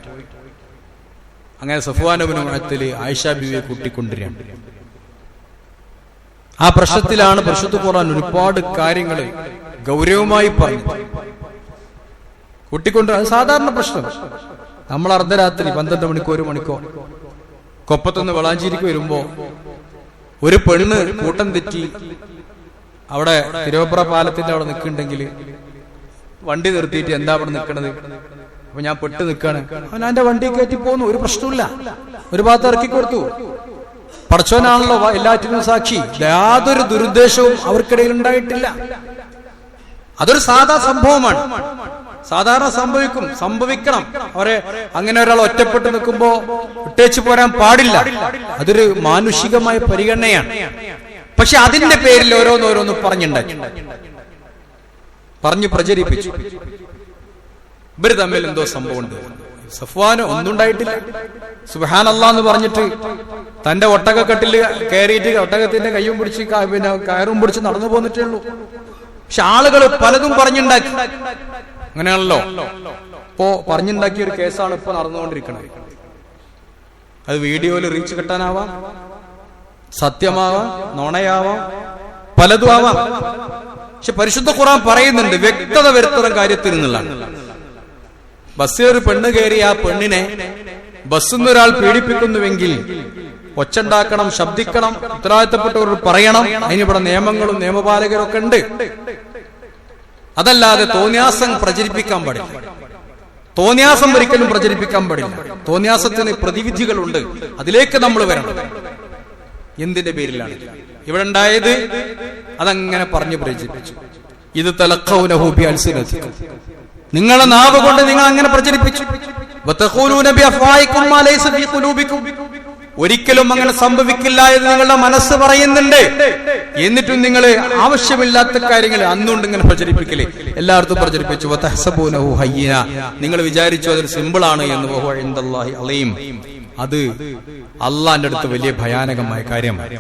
അങ്ങനെ സഫ്വാൻ ഇബ്നു മുഅത്തൽ ആയിഷ ബീവിയെ കൂട്ടിക്കൊണ്ടിരിക്കുകയാണ്. ആ പ്രശ്നത്തിലാണ് പരിശുദ്ധ ഖുർആൻ ഒരുപാട് കാര്യങ്ങൾ ഗൗരവമായി പറഞ്ഞു. കൂട്ടിക്കൊണ്ട് അത് സാധാരണ പ്രശ്നം. നമ്മൾ അർദ്ധരാത്രി 12 മണിക്കോ 1 മണിക്കോ കൊപ്പത്തുനിന്ന് വളാഞ്ചേരിക്ക് വരുമ്പോ ഒരു പെണ്ണ് കൂട്ടം തെറ്റി അവിടെ തിരുവപ്പുറ പാലത്തിന്റെ അവിടെ നിൽക്കുന്നുണ്ടെങ്കിൽ വണ്ടി നിർത്തിയിട്ട് എന്താ അവിടെ നിൽക്കണത്? അപ്പൊ ഞാൻ പെട്ട് നിൽക്കാണ്. അവൻ എന്റെ വണ്ടി കയറ്റി പോന്നു, ഒരു പ്രശ്നമില്ല, ഒരു ഭാഗത്ത് ഇറക്കി കൊടുത്തു. പടച്ചോനാണല്ലോ എല്ലാറ്റിനും സാക്ഷി. യാതൊരു ദുരുദ്ദേശവും അവർക്കിടയിൽ ഉണ്ടായിട്ടില്ല. അതൊരു സാധാ സംഭവമാണ്. സാധാരണ സംഭവിക്കണം. അവരെ അങ്ങനെ ഒരാൾ ഒറ്റപ്പെട്ട് നിൽക്കുമ്പോ ഇട്ടേച്ചു പോരാൻ പാടില്ല. അതൊരു മാനുഷികമായ പരിഗണനയാണ്. പക്ഷെ അതിന്റെ പേരിൽ ഓരോന്നോരോന്ന് പറഞ്ഞു പ്രചരിപ്പിച്ചു. ഇവര് തമ്മിൽ എന്തോ സംഭവമുണ്ട്. സഫ്വാന് ഒന്നുണ്ടായിട്ടില്ല. സുബ്ഹാനല്ലാഹ് എന്ന് പറഞ്ഞിട്ട് തന്റെ ഒട്ടകക്കെട്ടില് കയറിയിട്ട് ഒട്ടകത്തിന്റെ കയ്യും പിടിച്ച് പിന്നെ കയറും പിടിച്ച് നടന്നു പോന്നിട്ടേ ഉള്ളൂ. പക്ഷെ ആളുകൾ പലതും പറഞ്ഞുണ്ടാക്കി. അങ്ങനെയാണല്ലോ ഇപ്പോ പറഞ്ഞുണ്ടാക്കിയ ഒരു കേസാണ് ഇപ്പൊ നടന്നുകൊണ്ടിരിക്കുന്നത്. അത് വീഡിയോയിൽ റീച്ച് കിട്ടാനാവാം, സത്യമാവാം, നുണയാവാം, പലതും ആവാം. പക്ഷെ പരിശുദ്ധ ഖുർആൻ പറയുന്നുണ്ട് വ്യക്തത വരുത്തുന്ന കാര്യത്തിൽ നിന്നുള്ളതാണ്. ബസ്സിൽ ഒരു പെണ്ണ് കയറി ആ പെണ്ണിനെ ബസ്സിൽ നിന്ന് ഒരാൾ പീഡിപ്പിക്കുന്നുവെങ്കിൽ ഒച്ചുണ്ടാക്കണം, ശബ്ദിക്കണം, ഉത്തരവാദിത്തപ്പെട്ടവർ പറയണം. അതിനിവിടെ നിയമങ്ങളും നിയമപാലകരും ഒക്കെ ഉണ്ട്. അതല്ലാതെ തോന്നിയാസം പ്രചരിപ്പിക്കാൻ പാടില്ല. തോന്നിയാസം ഒരിക്കലും പ്രചരിപ്പിക്കാൻ പാടില്ല. തോന്നിയാസത്തിന് പ്രതിവിധികളുണ്ട്. അതിലേക്ക് നമ്മൾ വരണം. എന്തിന്റെ പേരിലാണ് ഇവിടെ ഉണ്ടായത്? അതങ്ങനെ പറഞ്ഞു പ്രചരിപ്പിച്ചു. ഇത് തലഖൗനഹു ബി അൽസിനതിക്കും, നിങ്ങളുടെ നാവ് കൊണ്ട് നിങ്ങൾ അങ്ങനെ പ്രചരിപ്പിച്ചു. വതഖൂലൂന ബി അഫ്വാഹിക്കും മാ ലൈസ ഫീ ഖുലൂബിക്കും, ഒരിക്കലും അങ്ങനെ സംഭവിക്കില്ല എന്ന് നിങ്ങളുടെ മനസ്സ് പറയുന്നുണ്ട്. എന്നിട്ടും നിങ്ങൾ ആവശ്യമില്ലാത്ത കാര്യങ്ങൾ അന്നുകൊണ്ട് ഇങ്ങനെ പ്രചരിപ്പിക്കലേ, എല്ലായിടത്തും പ്രചരിപ്പിച്ചു. വതഹ്സബൂനഹു ഹയ്യിന, നിങ്ങൾ വിചാരിച്ചു അതൊരു സിമ്പിൾ ആണ് എന്ന്. വഹുവ ഇൻദല്ലാഹി അലീം, അത് അള്ളാന്റെ അടുത്ത് വലിയ ഭയാനകമായ കാര്യമാണ്.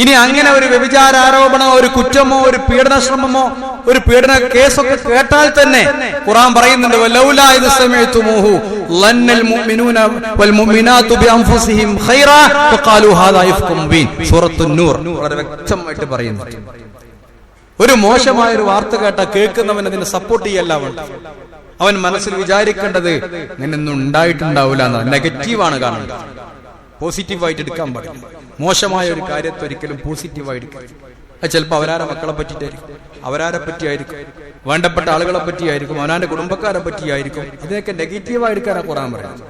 ഇനി അങ്ങനെ ഒരു വ്യഭിചാര ആരോപണമോ ഒരു കുറ്റമോ ഒരു പീഡന ശ്രമമോ ഒരു പീഡന കേസൊക്കെ കേട്ടാൽ തന്നെ ഖുർആൻ പറയുന്നുണ്ട് വലൗലാ ഇദ് സമഅ്തുമൂഹു ലന്നൽ മുഅ്മിനൂന വൽ മുഅ്മിനാതു ബിഅൻഫുസിഹിം ഖൈറാ ഫഖാലൂ ഹാദാ ഇഫ്കും മുബീൻ. സൂറത്തുൻ നൂർ വളരെ വ്യക്തമായിട്ട് പറയുന്നു. ഒരു മോശമായ ഒരു വാർത്ത കേട്ട കേൾക്കുന്നവൻ അതിനെ സപ്പോർട്ട് ചെയ്യല്ല വേണ്ട. അവൻ മനസ്സിൽ വിചാരിക്കേണ്ടത് ഇങ്ങനെയൊന്നും ഉണ്ടായിട്ടുണ്ടാവില്ല എന്നാണ്. നെഗറ്റീവാണ് കാണുന്നത്. പോസിറ്റീവായിട്ട് എടുക്കാൻ പാടില്ല. മോശമായ ഒരു കാര്യത്തെ ഒരിക്കലും പോസിറ്റീവായി എടുക്കാൻ. അത് ചിലപ്പോൾ അവരാരെ മക്കളെ പറ്റിയിട്ടായിരിക്കും, അവരാരെ പറ്റിയായിരിക്കും, വേണ്ടപ്പെട്ട ആളുകളെ പറ്റിയായിരിക്കും, അവനാന്റെ കുടുംബക്കാരെ പറ്റിയായിരിക്കും. ഇതിനൊക്കെ നെഗറ്റീവായി എടുക്കാനാണ് ഖുർആൻ പറയുന്നത്.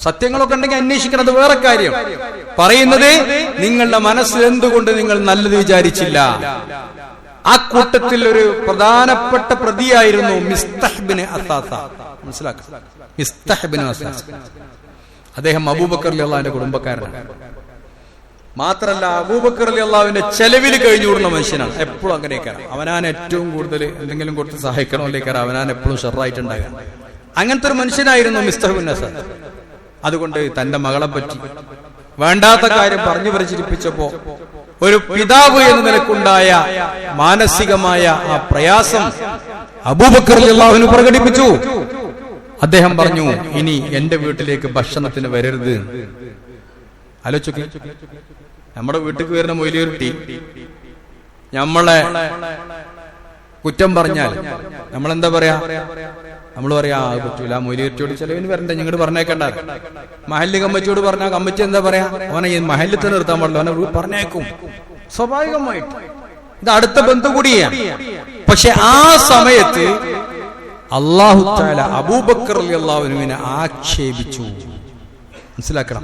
സത്യങ്ങളൊക്കെ ഉണ്ടെങ്കിൽ അന്വേഷിക്കുന്നത് വേറെ കാര്യം. പറയുന്നത് നിങ്ങളുടെ മനസ്സിൽ എന്തുകൊണ്ട് നിങ്ങൾ നല്ലത് വിചാരിച്ചില്ല. ആ കൂട്ടത്തിൽ ഒരു പ്രധാനപ്പെട്ട പ്രതിയായിരുന്നു മിസ്തഹ് ബിൻ അസാസ. മനസ്സിലാക്കുക, മിസ്തഹ് ബിൻ അസാസ. അദ്ദേഹം അബൂബക്കർ റളിയല്ലാഹുവിന്റെ കുടുംബക്കാരനാണ്. മാത്രല്ല അബൂബക്കർ റളിയല്ലാഹുവിന്റെ ചെലവിൽ കഴിഞ്ഞുകൂടുന്ന മനുഷ്യനാണ്. എപ്പോഴും അങ്ങനെയൊക്കെയാണ്. അവനാൻ ഏറ്റവും കൂടുതൽ എന്തെങ്കിലും കൊടുത്ത് സഹായിക്കണമല്ലേക്കാണ് അവനാൻ എപ്പോഴും ഷെറായിട്ടുണ്ടാകാൻ. അങ്ങനത്തെ ഒരു മനുഷ്യനായിരുന്നു മിസ്തഹ് ബിൻ അസാസ. അതുകൊണ്ട് തന്റെ മകളെ പറ്റി വേണ്ടാത്ത കാര്യം പറഞ്ഞു പ്രചരിപ്പിച്ചപ്പോ ഒരു പിതാവ് എന്ന നിലക്കുണ്ടായ മാനസികമായ ആ പ്രയാസം അബൂബക്കർ റളിയല്ലാഹു പ്രകടിപ്പിച്ചു. അദ്ദേഹം പറഞ്ഞു, ഇനി എന്റെ വീട്ടിലേക്ക് ഭക്ഷണത്തിന് വരരുത്. ആലോചിക്ക്, നമ്മുടെ വീട്ടിൽ വരുന്ന മൊയ്ലിയർട്ടി നമ്മളെ കുറ്റം പറഞ്ഞാൽ നമ്മളെന്താ പറയാ? നമ്മൾ പറയാ പറ്റൂല, മൊയ്ലിയർട്ടിയോട് ചെലവിന് വരണ്ടേ, ഞങ്ങോട്ട് പറഞ്ഞേക്കണ്ട. മഹല്ല് കമ്മിറ്റിയോട് പറഞ്ഞാൽ കമ്മിറ്റി എന്താ പറയാ? അവനെ ഈ മഹല്ലിൽ തന്നെ നിർത്താൻ പാടില്ല, അവനെ പറഞ്ഞേക്കും. സ്വാഭാവികമായിട്ട് ഇത് അടുത്ത ബന്ധു കൂടിയാണ്. പക്ഷെ ആ സമയത്ത് അല്ലാഹു തആല അബൂബക്കർ റളിയല്ലാഹുവിനെ ആക്ഷേപിച്ചു. മനസ്സിലാക്കണം,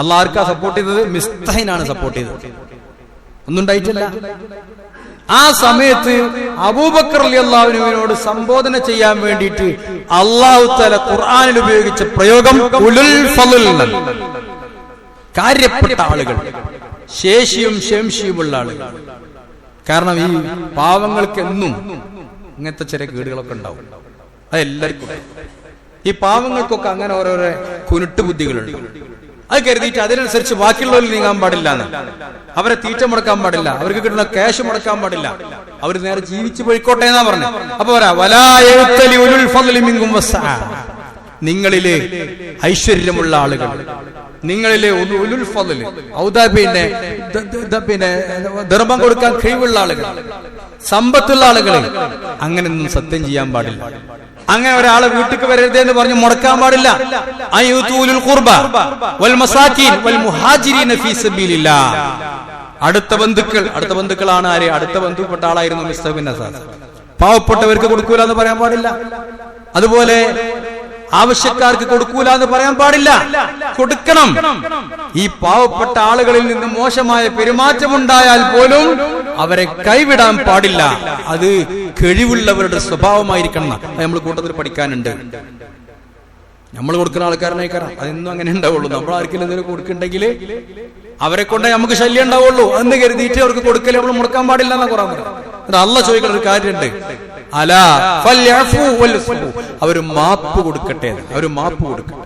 അല്ലാഹ് ആർക്കാ സപ്പോർട്ട് ചെയ്തത്? മിസ്തഹിനാണ് സപ്പോർട്ട് ചെയ്തത്. ഒന്നും ഉണ്ടായിട്ടില്ല. ആ സമയത്ത് അബൂബക്കർ റളിയല്ലാഹുവിനോട് സംബോധന ചെയ്യാൻ വേണ്ടിയിട്ട് അല്ലാഹു തആല ഖുർആനിൽ ഉപയോഗിച്ച പ്രയോഗം ഉലുൽ ഫളൽ, കാര്യപ്പെട്ട ആളുകൾ, ശേഷിയും ശേംഷിയുമുള്ള ആളുകൾ. കാരണം ഈ പാവങ്ങൾക്ക് എന്നും ഇങ്ങനത്തെ ചെറിയ കേടുകളൊക്കെ ഉണ്ടാവും. അതെല്ലാവർക്കും. ഈ പാവങ്ങൾക്കൊക്കെ അങ്ങനെ ഓരോരോ കുരുട്ട് ബുദ്ധികളുണ്ട്. അത് കരുതിയിട്ട് അതിനനുസരിച്ച് ബാക്കിയുള്ളവരിൽ നീങ്ങാൻ പാടില്ല, അവരെ തീറ്റ മുടക്കാൻ പാടില്ല, അവർക്ക് കിട്ടുന്ന ക്യാഷ് മുടക്കാൻ പാടില്ല, അവർ നേരെ ജീവിച്ചു പോയിക്കോട്ടെ എന്നാ പറഞ്ഞു. അപ്പൊ നിങ്ങളിലെ ഐശ്വര്യമുള്ള ആളുകൾ, നിങ്ങളിലെ ഉലുൽ ഫളൽ ഔദാബിനെ പിന്നെ ധർമ്മം കൊടുക്കാൻ കഴിവുള്ള ആളുകൾ, സമ്പത്തുള്ള ആളുകളെ അങ്ങനെയൊന്നും സത്യം ചെയ്യാൻ പാടില്ല. അങ്ങനെ ഒരാളെ വീട്ടിലേക്ക് വരരുതേ എന്ന് പറഞ്ഞ് മുടക്കാൻ പാടില്ല. അടുത്ത ബന്ധുക്കളാണ് ആര്? അടുത്ത ബന്ധുപ്പെട്ട ആളായിരുന്നു മിസ്തഹ് ബിൻ അസാസ്. പാവപ്പെട്ടവർക്ക് കൊടുക്കൂല എന്ന് പറയാൻ പാടില്ല. അതുപോലെ ആവശ്യക്കാർക്ക് കൊടുക്കൂല എന്ന് പറയാൻ പാടില്ല. കൊടുക്കണം. ഈ പാവപ്പെട്ട ആളുകളിൽ നിന്ന് മോശമായ പെരുമാറ്റമുണ്ടായാൽ പോലും അവരെ കൈവിടാൻ പാടില്ല. അത് കഴിവുള്ളവരുടെ സ്വഭാവമായിരിക്കണം. അത് നമ്മൾ കൂട്ടത്തിൽ പഠിക്കാനുണ്ട്. നമ്മൾ കൊടുക്കുന്ന ആൾക്കാരനേക്കാരം അതെന്നും അങ്ങനെ ഉണ്ടാവുള്ളൂ. നമ്മൾ ആർക്കെങ്കിലും എന്തെങ്കിലും കൊടുക്കുന്നുണ്ടെങ്കിൽ അവരെ കൊണ്ടേ നമുക്ക് ശല്യം ഉണ്ടാവുള്ളൂ എന്ന് കരുതിയിട്ട് അവർക്ക് കൊടുക്കൽ നമ്മൾ മുടക്കാൻ പാടില്ല എന്നാ പറയാൻ പറയാം. അല്ലാഹ് ചോദിക്കുന്ന ഒരു കാര്യമുണ്ട്, അവര് മാപ്പ് കൊടുക്കട്ടെ, അവര് മാപ്പ് കൊടുക്കട്ടെ.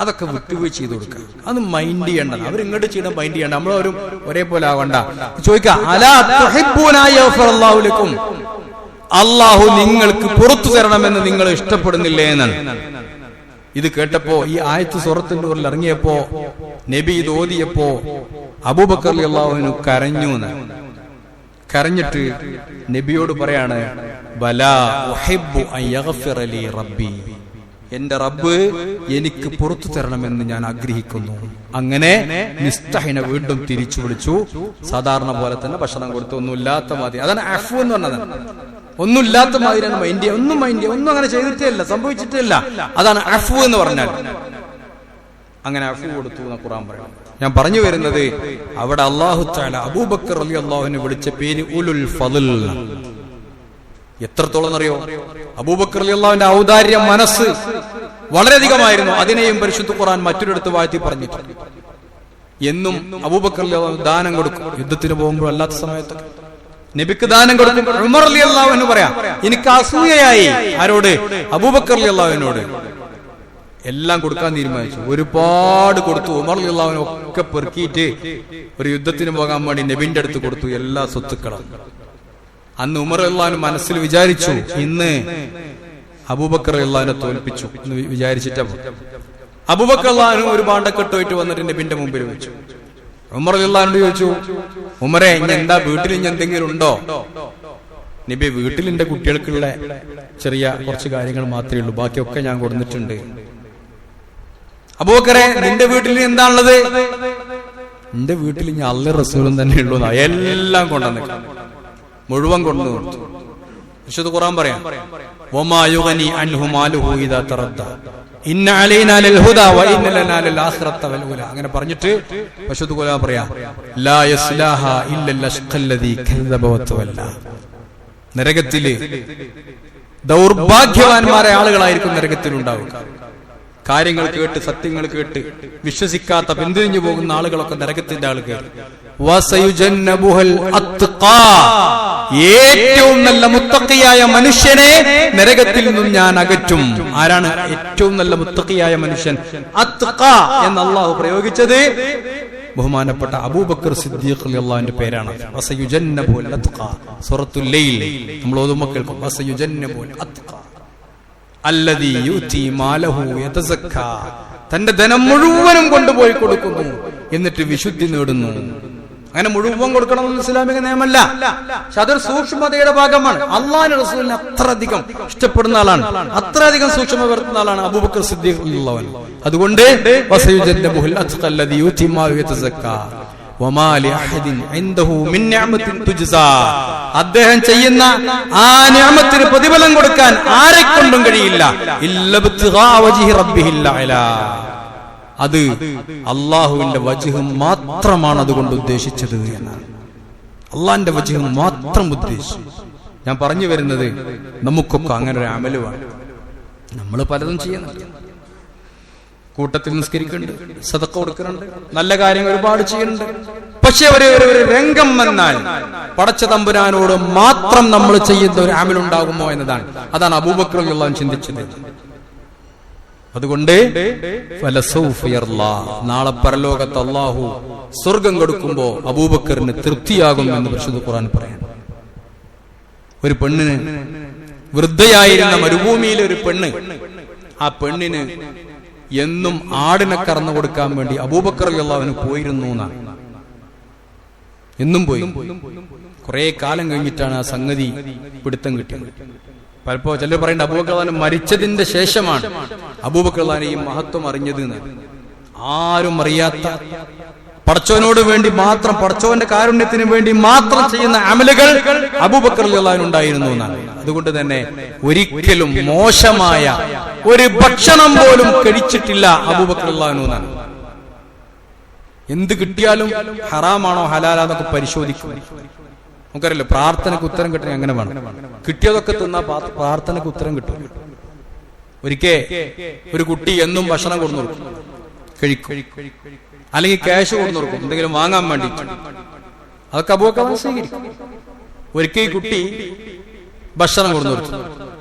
അതൊക്കെ വിട്ടുവീഴ്ച ചെയ്ത് കൊടുക്കുക. അത് മൈൻഡ് ചെയ്യണ്ട. അവരിങ്ങോട്ട് ചെയ്യണം, മൈൻഡ് ചെയ്യണ്ട. നമ്മളവരും ഒരേപോലെ ആവണ്ട. ചോദിക്കാം, അള്ളാഹു നിങ്ങൾക്ക് പുറത്തു തരണമെന്ന് നിങ്ങൾ ഇഷ്ടപ്പെടുന്നില്ലേ എന്നാണ്. ഇത് കേട്ടപ്പോ, ഈ ആയത്ത് സൂറത്തിന്റെ ഉള്ളിൽ ഇറങ്ങിയപ്പോ, നബി ഇത് ഓതിയപ്പോ അബൂബക്കർ റളിയല്ലാഹു അൻഹു കരഞ്ഞു. കരഞ്ഞിട്ട് നബിയോട് പറയാണ്, ബലാ ഉഹിബ്ബു അൻ യഗ്ഫിറ ലി റബ്ബി, എന്റെ റബ്ബ് എനിക്ക് പുറത്തു തരണമെന്ന് ഞാൻ ആഗ്രഹിക്കുന്നു. അങ്ങനെ മിസ്തഹിനെ വീണ്ടും തിരിച്ചു വിളിച്ചു. സാധാരണ പോലെ തന്നെ ഭക്ഷണം കൊടുത്തു. ഒന്നുമില്ലാത്ത മാതിരി. അതാണ് അഫ്വ് എന്ന് പറഞ്ഞത്. ഒന്നുമില്ലാത്ത മാതിരിയാണ് മൈൻഡ് ഒന്നും അങ്ങനെ ചെയ്തിട്ടേ ഇല്ല, സംഭവിച്ചിട്ടേ ഇല്ല. അതാണ് അഫ്വ് എന്ന് പറഞ്ഞാൽ. അങ്ങനെ അഫ്വ് കൊടുത്തു എന്ന് ഖുർആൻ പറയുന്നു. ഞാൻ പറഞ്ഞു വരുന്നത്, അവിടെ അല്ലാഹു തആല അബൂബക്കർ റളിയല്ലാഹുവിനെ വിളിച്ച പേര് ഉലുൽ ഫളൽ. എത്രത്തോളം അറിയോ? അബൂബക്കർ റളിയല്ലാഹുവിന്റെ ഔദാര്യ മനസ്സ് വളരെയധികമായിരുന്നു. അതിനെയും പരിശുദ്ധ ഖുർആൻ മറ്റൊരിടത്ത് വാഴ്ത്തി പറഞ്ഞിട്ടുണ്ട്. എന്നും അബൂബക്കർ റളിയല്ലാഹു ദാനം കൊടുക്കും. യുദ്ധത്തിന് പോകുമ്പോൾ അല്ലാത്ത സമയത്ത് നബിക്ക് ദാനം കൊടുക്കും. ഉമർ റളിയല്ലാഹു അൻഹു പറയാം, എനിക്ക് അസൂയയായി. ആരോട്? അബൂബക്കർ റളിയല്ലാഹുവിനോട്. എല്ലാം കൊടുക്കാൻ തീരുമാനിച്ചു. ഒരുപാട് കൊടുത്തു. ഉമർ റളിയല്ലാഹു അൻഹു ഒക്കെ പെറുക്കിയിട്ട് ഒരു യുദ്ധത്തിന് പോകാൻ വേണ്ടി നബിന്റെ അടുത്ത് കൊടുത്തു എല്ലാ സ്വത്തുക്കളും. അന്ന് ഉമർ റളിയല്ലാഹു അൻഹു മനസ്സിൽ വിചാരിച്ചു, ഇന്ന് അബൂബക്കർ റളിയല്ലാഹുവിനെ തോൽപ്പിച്ചു എന്ന് വിചാരിച്ചിട്ടാ. അബൂബക്കർ റളിയല്ലാഹു അൻഹു ഒരു പാണ്ടക്കെട്ടുമായിട്ട് വന്നിട്ട് നബിന്റെ മുമ്പിൽ വെച്ചു. ഉമർ റളിയല്ലാഹു അൻഹു ചോദിച്ചു, ഉമറെ, ഇനി എന്താ വീട്ടിൽ ഇനി എന്തെങ്കിലും ഉണ്ടോ? നബി, വീട്ടിൽ എന്റെ കുട്ടികൾക്കുള്ള ചെറിയ കുറച്ച് കാര്യങ്ങൾ മാത്രമേ ഉള്ളൂ, ബാക്കിയൊക്കെ ഞാൻ കൊടുത്തിട്ടുണ്ട്. അബൂബക്കറെ, നിന്റെ വീട്ടിൽ എന്താണുള്ളത്? എന്റെ വീട്ടിൽ ഞാൻ അല്ലാഹുവിന്റെ റസൂലും തന്നെ ഉള്ളൂ. എല്ലാം കൊണ്ടുവന്നു, മുഴുവൻ കൊണ്ടു കൊടുത്തു. വിശുദ്ധ ഖുർആൻ പറയാം, വമാ യുഗ്നി അൻഹു മാലുഹു ഇദാ തറദ്ദ ഇന്ന അലൈനാ ലിൽ ഹുദാ വ ഇന്ന ലനാ ലിൽ ആഖിറത വൽ ഉല. അങ്ങനെ പറഞ്ഞിട്ട് വിശുദ്ധ ഖുർആൻ പറയാം, ലാ യസ്ലാഹാ ഇല്ലൽ അഷ്ഖല്ലദീ കദ്ദബ വ തവല്ല. നരകത്തില് ദൗർഭാഗ്യവാന്മാരായ ആളുകളായിരിക്കും നരകത്തിൽ ഉണ്ടാവുക. കാര്യങ്ങൾ കേട്ട്, സത്യങ്ങൾ കേട്ട് വിശ്വസിക്കാത്ത പിന്തിരിഞ്ഞു പോകുന്ന ആളുകളൊക്കെ നരകത്തിന്റെ ആളുകൾ. ഏറ്റവും നല്ല മുത്തഖിയായ മനുഷ്യനെ നരകത്തിൽ നിന്നും ഞാൻ അകറ്റും. ആരാണ് ഏറ്റവും നല്ല മുത്തഖിയായ മനുഷ്യൻ? അത്ഖ എന്ന് അല്ലാഹു പ്രയോഗിച്ചത് ബഹുമാനപ്പെട്ട അബൂബക്കർ സിദ്ദീഖ് റളിയല്ലാഹുവിന്റെ പേരാണ്. വസയുജന്നബുൽ അത്ഖ. സൂറത്തുൽ ലൈൽ നമ്മൾ ഓതുമ്പോൾ കേൾക്കും, വസയുജന്നബുൽ അത്ഖ അല്ലദീ യുതി മാലഹു യതസക്ക. തന്റെ ധനം മുഴുവനും കൊണ്ടുപോയി കൊടുക്കുന്നു, എന്നിട്ട് വിശുദ്ധി നേടുന്നു. അങ്ങനെ മുഴുവൻ കൊടുക്കണമെന്ന് ഇസ്ലാമിക നിയമമല്ല. പക്ഷെ അതൊരു സൂക്ഷ്മതയുടെ ഭാഗമാണ്. അല്ലാഹുവിന്റെ റസൂലിനെ അത്രയധികം ഇഷ്ടപ്പെടുന്ന ആളാണ്, അത്രയധികം സൂക്ഷ്മ വരുത്തുന്ന ആളാണ് അബൂബക്കർ സിദ്ദീഖ് റളിയല്ലാഹു അൻഹു. അതുകൊണ്ട് വസയുജന്നബുൽ അത്ഖ അല്ലദീ യുതി മാലഹു യതസക്ക വമാ ലിഅഹദിൻ ഇൻദഹു മിൻ നിഅമത്തിൻ തുജ്സാ. അദ്ദേഹം ചെയ്യുന്ന ആ നിഅമത്തിന് പ്രതിഫലം കൊടുക്കാൻ ആരെക്കൊണ്ടും കഴിയില്ല. ഇല്ലാ ബിത്ഗാ വജ്ഹി റബ്ബിഹിൽ അഅ്ലാ. അത് അല്ലാഹുവിന്റെ വജ്ഹ് മാത്രമാണ് അതുകൊണ്ട് ഉദ്ദേശിച്ചത് എന്നാണ്. അല്ലാഹുവിന്റെ വജ്ഹ് മാത്രം ഉദ്ദേശിച്ചു. ഞാൻ പറഞ്ഞു വരുന്നത്, നമുക്കൊക്കെ അങ്ങനെ ഒരു അമല് വേണം. നമ്മൾ പലതും ചെയ്യുന്നുണ്ട്. കൂട്ടത്തിൽ നിസ്കരിക്കുന്നുണ്ട്, സദഖ കൊടുക്കുന്നുണ്ട്, നല്ല കാര്യങ്ങൾ ഒരുപാട് ചെയ്യുന്നുണ്ട്. പക്ഷെ ഒരു രംഗം വന്നാൽ പടച്ച തമ്പുരാനോട് മാത്രം നമ്മൾ ചെയ്യുന്ന ഒരു അമലുണ്ടാകുമോ എന്നതാണ്. അതാണ് അബൂബക്കർ റളിയല്ലാഹു അൻഹു ചിന്തിച്ചത്. അതുകൊണ്ട് നാളെ പരലോകത്ത് അല്ലാഹു സ്വർഗം കൊടുക്കുമ്പോ അബൂബക്കറിന് തൃപ്തിയാകും എന്ന് പരിശുദ്ധ ഖുർആൻ പറയാം. ഒരു പെണ്ണിന്, വൃദ്ധയായിരുന്ന മരുഭൂമിയിലെ ഒരു പെണ്ണ്, ആ പെണ്ണിന് എന്നും ആടിനെ കറന്നു കൊടുക്കാൻ വേണ്ടി അബൂബക്കർ റളിയല്ലാഹു അൻഹു പോയിരുന്നു എന്നാണ്. എന്നും പോയി. കുറെ കാലം കഴിഞ്ഞിട്ടാണ് ആ സംഗതി പിടുത്തം കിട്ടിയത്. പലപ്പോ ചിലർ പറയേണ്ട അബൂബക്കർ റളിയല്ലാഹു മരിച്ചതിന്റെ ശേഷമാണ് അബൂബക്കർ റളിയല്ലാഹു ഈ മഹത്വം അറിഞ്ഞത് എന്ന്. ആരും അറിയാത്ത, പടച്ചവനോട് വേണ്ടി മാത്രം, പടച്ചവന്റെ കാരുണ്യത്തിന് വേണ്ടി മാത്രം ചെയ്യുന്ന അമലുകൾ അബൂബക്കർ റളിയല്ലാഹു ഉണ്ടായിരുന്നു എന്നാണ്. അതുകൊണ്ട് തന്നെ ഒരിക്കലും മോശമായ ഒരു ഭക്ഷണം പോലും കഴിച്ചിട്ടില്ല അബൂബക്കർ റളിയല്ലാഹു എന്നാണ്. എന്ത് കിട്ടിയാലും ഹറാമാണോ ഹലാലാന്നൊക്കെ പരിശോധിക്കും. നമുക്കറിയില്ല, പ്രാർത്ഥനയ്ക്ക് ഉത്തരം കിട്ടണേ അങ്ങനെ വേണം. കിട്ടിയതൊക്കെ തിന്നാ പ്രാർത്ഥനയ്ക്ക് ഉത്തരം കിട്ടും. ഒരിക്കൽ ഒരു കുട്ടി എന്നും ഭക്ഷണം കൊടുന്നു കൊടുക്കും, കഴിക്കും, അല്ലെങ്കിൽ ക്യാഷ് കൊടുന്നു കൊടുക്കും എന്തെങ്കിലും വാങ്ങാൻ വേണ്ടി. അതൊക്കെ അബൂബക്കർ സ്വീകരിക്കും. ഒരിക്കൽ ഈ കുട്ടി ഭക്ഷണം കൊടുന്നു കൊടുത്തു,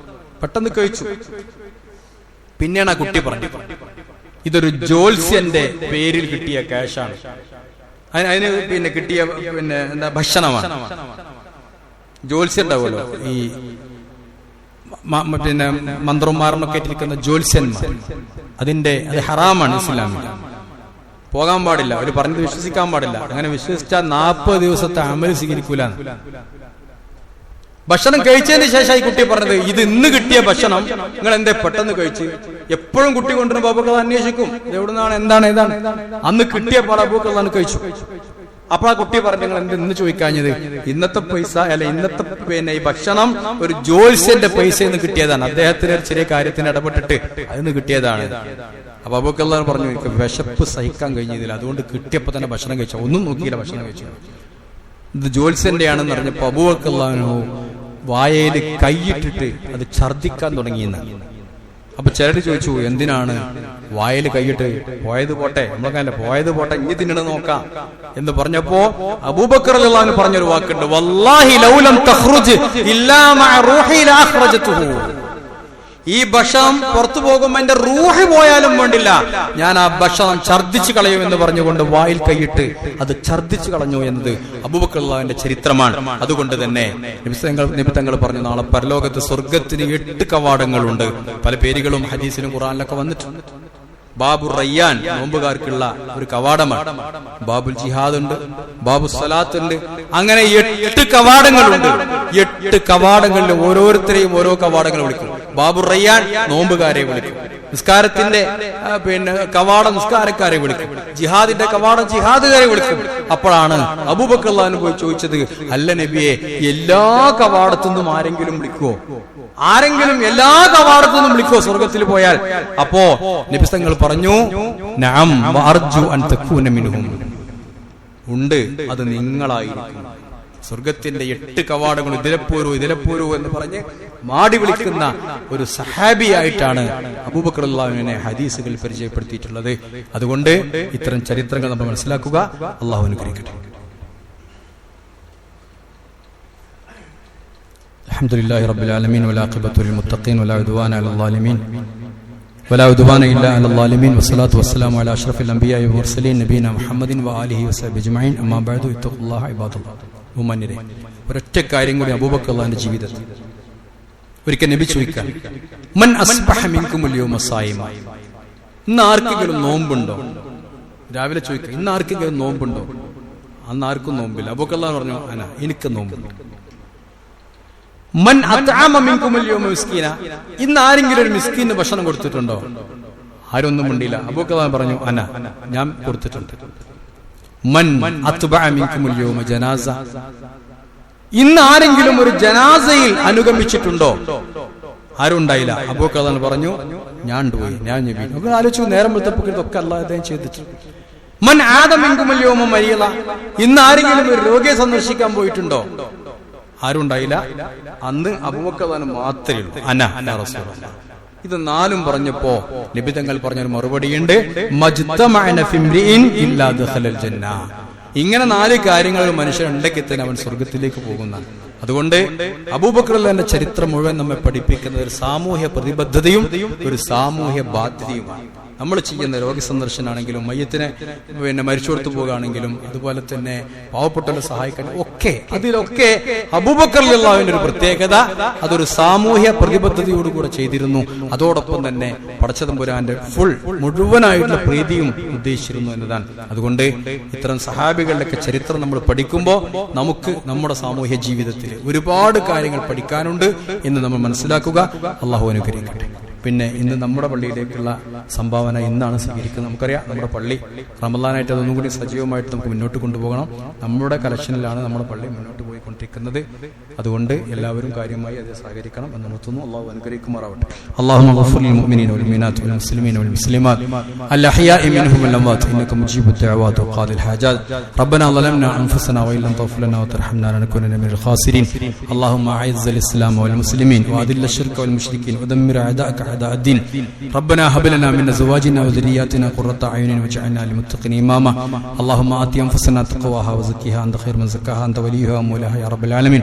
പെട്ടെന്ന് കഴിച്ചു. പിന്നെയാണ് ആ കുട്ടി പറഞ്ഞു, ഇതൊരു ജോത്സ്യന്റെ പേരിൽ കിട്ടിയ ക്യാഷാണ്, അതിന് പിന്നെ കിട്ടിയ പിന്നെ എന്താ ഭക്ഷണമാണ്. ജോത്സ്യം ഉണ്ടാവുമല്ലോ, ഈ പിന്നെ മന്ത്രന്മാരനൊക്കെ ഇരിക്കുന്ന ജോത്സ്യന്മാർ, അത് ഹറാമാണ്, ഇസ്ലാമിൽ പോകാൻ പാടില്ല, അവർ പറഞ്ഞത് വിശ്വസിക്കാൻ പാടില്ല. അങ്ങനെ വിശ്വസിച്ചാൽ 40 ദിവസത്തെ അമൽ സ്വീകരിക്കൂല. ഭക്ഷണം കഴിച്ചതിന് ശേഷം ഈ കുട്ടി പറഞ്ഞത്, ഇത് ഇന്ന് കിട്ടിയ ഭക്ഷണം നിങ്ങൾ എന്തേ പെട്ടെന്ന് കഴിച്ച്? എപ്പോഴും കുട്ടി കൊണ്ടുവരുന്ന അബൂബക്കർ അന്വേഷിക്കും, എവിടുന്നാണ്, എന്താണ്, ഏതാണ്. അന്ന് കിട്ടിയ പാട് അബൂബക്കർ കഴിച്ചു. അപ്പൊ ആ കുട്ടി പറഞ്ഞു, നിങ്ങൾ എന്ത് ഇന്ന് ചോദിക്കാഞ്ഞത്? ഇന്നത്തെ പൈസ അല്ല, ഇന്നത്തെ പിന്നെ ഈ ഭക്ഷണം ഒരു ജോത്സ്യന്റെ പൈസയിൽ നിന്ന് കിട്ടിയതാണ്, അദ്ദേഹത്തിന് ഒരു ചെറിയ കാര്യത്തിന് ഇടപെട്ടിട്ട് അതിന് കിട്ടിയതാണ്. അപ്പൊ അബൂബക്കർ പറഞ്ഞു, എനിക്ക് വിശപ്പ് സഹിക്കാൻ കഴിഞ്ഞതില്ല, അതുകൊണ്ട് കിട്ടിയപ്പോ തന്നെ ഭക്ഷണം കഴിച്ചു, ഒന്നും നോക്കിയില്ല, ഭക്ഷണം കഴിച്ചു. ഇത് ജോത്സ്യന്റെ ആണെന്ന് പറഞ്ഞപ്പോ അബൂബക്കർ വായയിൽ കൈയിട്ടിട്ട് അത് ഛർദിക്കാൻ തുടങ്ങിയെന്ന്. അപ്പൊ ചിലർ ചോദിച്ചു, എന്തിനാണ് വായയിൽ കൈയിട്ട്? പോയത് പോട്ടെ, നമ്മളൊക്കെ പോയത് പോട്ടെ, ഇനി തിന്നണം നോക്കാം എന്ന് പറഞ്ഞപ്പോ അബൂബക്കർ റളിയല്ലാഹു അൻഹു പറഞ്ഞൊരു വാക്കുണ്ട്, വല്ലാഹി ലൗലം തഖ്റുജ് ഇല്ലാ മഅ റൂഹി ലഅഖ്റജതുഹു. ഈ ഭക്ഷണം പുറത്തു പോകുമ്പോ എന്റെ റൂഹ് പോയാലും വേണ്ടില്ല, ഞാൻ ആ ഭക്ഷണം ഛർദിച്ചു കളയും എന്ന് പറഞ്ഞുകൊണ്ട് വായിൽ കൈയിട്ട് അത് ഛർദിച്ചു കളഞ്ഞു എന്നത് അബൂബക്കർ റളിയല്ലാഹുവിന്റെ ചരിത്രമാണ്. അതുകൊണ്ട് തന്നെ നിബിതങ്ങൾ പറഞ്ഞു, നാളെ പരലോകത്ത് സ്വർഗത്തിന് 8 കവാടങ്ങളുണ്ട്. പല പേരുകളും ഹദീസിലും ഖുർആനിലൊക്കെ വന്നിട്ടുണ്ട്. ബാബു റയ്യാൻ നോമ്പുകാർക്കുള്ള ഒരു കവാടമാണ്. ബാബുൽ ജിഹാദ് ഉണ്ട്, ബാബു സ്വലാത്ത് ഉണ്ട്. അങ്ങനെ 8 കവാടങ്ങളുണ്ട്. 8 കവാടങ്ങളിൽ ഓരോരുത്തരെയും ഓരോ കവാടങ്ങൾ വിളിക്കും. ബാബു റയ്യാൻ നോമ്പുകാരെ വിളിക്കും, നിസ്കാരത്തിന്റെ പിന്നെ കവാടം നിസ്കാരക്കാരെ വിളിക്കും, ജിഹാദിന്റെ കവാടം ജിഹാദുകാരെ വിളിക്കും. അപ്പോഴാണ് അബൂബക്കർ റളിയല്ലാഹു അൻഹു പോയി ചോദിച്ചത്, അല്ല നബിയെ, എല്ലാ കവാടത്തുനിന്നും ആരെങ്കിലും വിളിക്കുവോ? ആരെങ്കിലും എല്ലാ കവാടത്തു നിന്നും വിളിക്കോ സ്വർഗത്തിൽ പോയാൽ? അപ്പോ നബി തങ്ങൾ പറഞ്ഞു, നഅം വഅർജു അൻ തകൂന മിൻഹും. ഉണ്ട്, അത് നിങ്ങളായിരിക്കും. സ്വർഗത്തിന്റെ 8 കവാടങ്ങൾ ഇതിലപ്പോരൂ എന്ന് പറഞ്ഞ് മാടി വിളിക്കുന്ന ഒരു സഹാബിയായിട്ടാണ് അബൂബക്കർ റളിയല്ലാഹു അൻഹുവിനെ ഹദീസുകൾ പരിചയപ്പെടുത്തിയിട്ടുള്ളത്. അതുകൊണ്ട് ഇത്തരം ചരിത്രങ്ങൾ നമ്മൾ മനസ്സിലാക്കുക. അല്ലാഹു അനുഗ്രഹിക്കട്ടെ. الحمدلله رب العالمين والعاقبة للمتقين ولا عدوان على الظالمين إلا على الظالمين والصلاة والسلام على أشرف الأنبياء والمرسلين نبينا محمد وآله وصحبه أجمعين أما بعد اتقوا الله عباد الله. ഉമ്മനിരെ, ഒരൊറ്റ കാര്യം കൂടി അബൂബക്കർ റളിയല്ലാഹുവിന്റെ ജീവിതത്തിൽ ഒരിക്കൽ നബി ചോദിക്കാൻ, മൻ അസ്ബഹ മിൻകുമുൽ യൗമ സായിമ. ഇന്ന് ആർക്കെങ്കിലും നോമ്പുണ്ടോ? രാവിലെ ചോദിക്കുക, ഇന്ന് ആർക്കെങ്കിലും നോമ്പുണ്ടോ? അന്ന് ആർക്കും നോമ്പില്ല. അബൂബക്കർ റളിയല്ലാഹു പറഞ്ഞു, എനിക്ക് നോമ്പുണ്ട്. മൻ അത്അമ മിൻകുമുൽ യൗമ മിസ്കീന. ഇന്ന് ആരെങ്കിലും ഒരു മിസ്കീന് ഭക്ഷണം കൊടുത്തിട്ടുണ്ടോ? ആരും ഒന്നും മിണ്ടില്ല. അബൂബക്കർ റളിയല്ലാഹു പറഞ്ഞു, ഞാൻ കൊടുത്തിട്ടുണ്ട്. മൻ അത്ബഅ മിൻകുമുൽ യൗമ ജനാസ. ഇന്ന് ആരെങ്കിലും ഒരു ജനാസയിൽ അനുഗമിച്ചിട്ടുണ്ടോ? ആരും ഉണ്ടായില്ല. അബൂബക്കർ റളിയല്ലാഹു പറഞ്ഞു, ഞാൻ പോയി, ഞാൻ നബി. അപ്പോൾ ആലോചിച്ചു, നേരം വെളുത്തപ്പോൾ ഇതൊക്കെ അല്ലാഹു അദ്ദേഹം ചെയ്തിട്ടുണ്ട്. മൻ ആദ മിൻകുമുൽ യൗമ മരിയള. ഇന്ന് ആരെങ്കിലും ഒരു രോഗിയെ സന്ദർശിക്കാൻ പോയിട്ടുണ്ടോ? ആരും ഉണ്ടായില്ല. അന്ന് അബൂബക്കർ മാത്രമേ ഉള്ളൂ. അന റസൂലുള്ളാഹ്. ഇത് 4 പറഞ്ഞപ്പോ നബി തങ്ങൾ പറഞ്ഞൊരു മറുപടിയുണ്ട്, മജ്തമഅന ഫിംരിഇൻ ഇല്ലാ ദഖലൽ ജന്ന. ഇങ്ങനെ 4 കാര്യങ്ങൾ മനുഷ്യൻ ഉണ്ടെങ്കിൽ തന്നെ അവൻ സ്വർഗത്തിലേക്ക് പോകുന്നതാണ്. അതുകൊണ്ട് അബൂബക്കർ റളിയല്ലാഹുവിന്റെ ചരിത്രം മുഴുവൻ നമ്മെ പഠിപ്പിക്കുന്നത് ഒരു സാമൂഹ്യ പ്രതിബദ്ധതയും ഒരു സാമൂഹ്യ ബാധ്യതയുമാണ്. നമ്മൾ ചെയ്യുന്ന രോഗസന്ദർശനാണെങ്കിലും മയ്യത്തിനെ മരിച്ചോടത്ത് പോകുകയാണെങ്കിലും അതുപോലെ തന്നെ പാവപ്പെട്ടവരെ സഹായിക്കാൻ ഒക്കെ അതിലൊക്കെ അബൂബക്കർ റളിയല്ലാഹുവിന്റെ ഒരു പ്രത്യേകത അതൊരു സാമൂഹ്യ പ്രതിബദ്ധതയോടുകൂടെ ചെയ്തിരുന്നു. അതോടൊപ്പം തന്നെ പടച്ചതമ്പുരാന്റെ മുഴുവനായിട്ടുള്ള പ്രീതിയും ഉദ്ദേശിച്ചിരുന്നു എന്നതാണ്. അതുകൊണ്ട് ഇത്തരം സഹാബികളുടെ ചരിത്രം നമ്മൾ പഠിക്കുമ്പോൾ നമുക്ക് നമ്മുടെ സാമൂഹ്യ ജീവിതത്തിൽ ഒരുപാട് കാര്യങ്ങൾ പഠിക്കാനുണ്ട് എന്ന് നമ്മൾ മനസ്സിലാക്കുക. അള്ളാഹു അനുഗ്രഹിക്കട്ടെ. പിന്നെ ഇന്ന് നമ്മുടെ പള്ളിയിലേക്കുള്ള സംഭാവന ഇന്നാണ് സ്വീകരിക്കുന്നത്. നമുക്കറിയാം നമ്മുടെ പള്ളി റമദാനായിട്ട് അതൊന്നും കൂടി സജീവമായിട്ട് നമുക്ക് മുന്നോട്ട് കൊണ്ടുപോകണം. നമ്മുടെ കളക്ഷനിലാണ് നമ്മുടെ പള്ളി മുന്നോട്ട് പോയിക്കൊണ്ടിരിക്കുന്നത്. അതുകൊണ്ട് എല്ലാവരും കാര്യമായി അത് സഹകരിക്കണം എന്ന് നിർത്തുന്നു. അള്ളാഹു അനുഗ്രഹിക്കുമാറാവട്ടെ. اللهم اغفر للمؤمنين والمؤمنات والمسلمين والمسلمات الأحياء منهم والأموات إنك مجيب الدعوات وقاضي الحاجات. ربنا ظلمنا أنفسنا وإن لم تغفر لنا وترحمنا لنكونن من الخاسرين. اللهم أعز الإسلام والمسلمين وأذل الشرك والمشركين ودمر أعداءك أعداء الدين. ربنا هب لنا من أزواجنا وذرياتنا قرة أعين واجعلنا للمتقين إماما. اللهم آت أنفسنا تقواها وزكها أنت خير من زكاها أنت وليها ومولاها يا رب العالمين.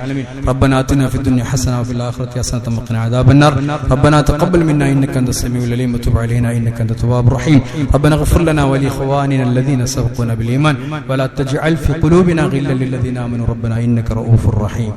ربنا آتنا في الدنيا حسنة وفي الآخرة حسنة وقنا عذاب النار. ربنا تقبل منا إنك أنت السميع العليم وتب علينا إنك أنت التواب الرحيم. ربنا اغفر لنا ولإخواننا الذين سبقونا بالإيمان ولا تجعل في قلوبنا غلا للذين آمنوا ربنا إنك رؤوف رحيم.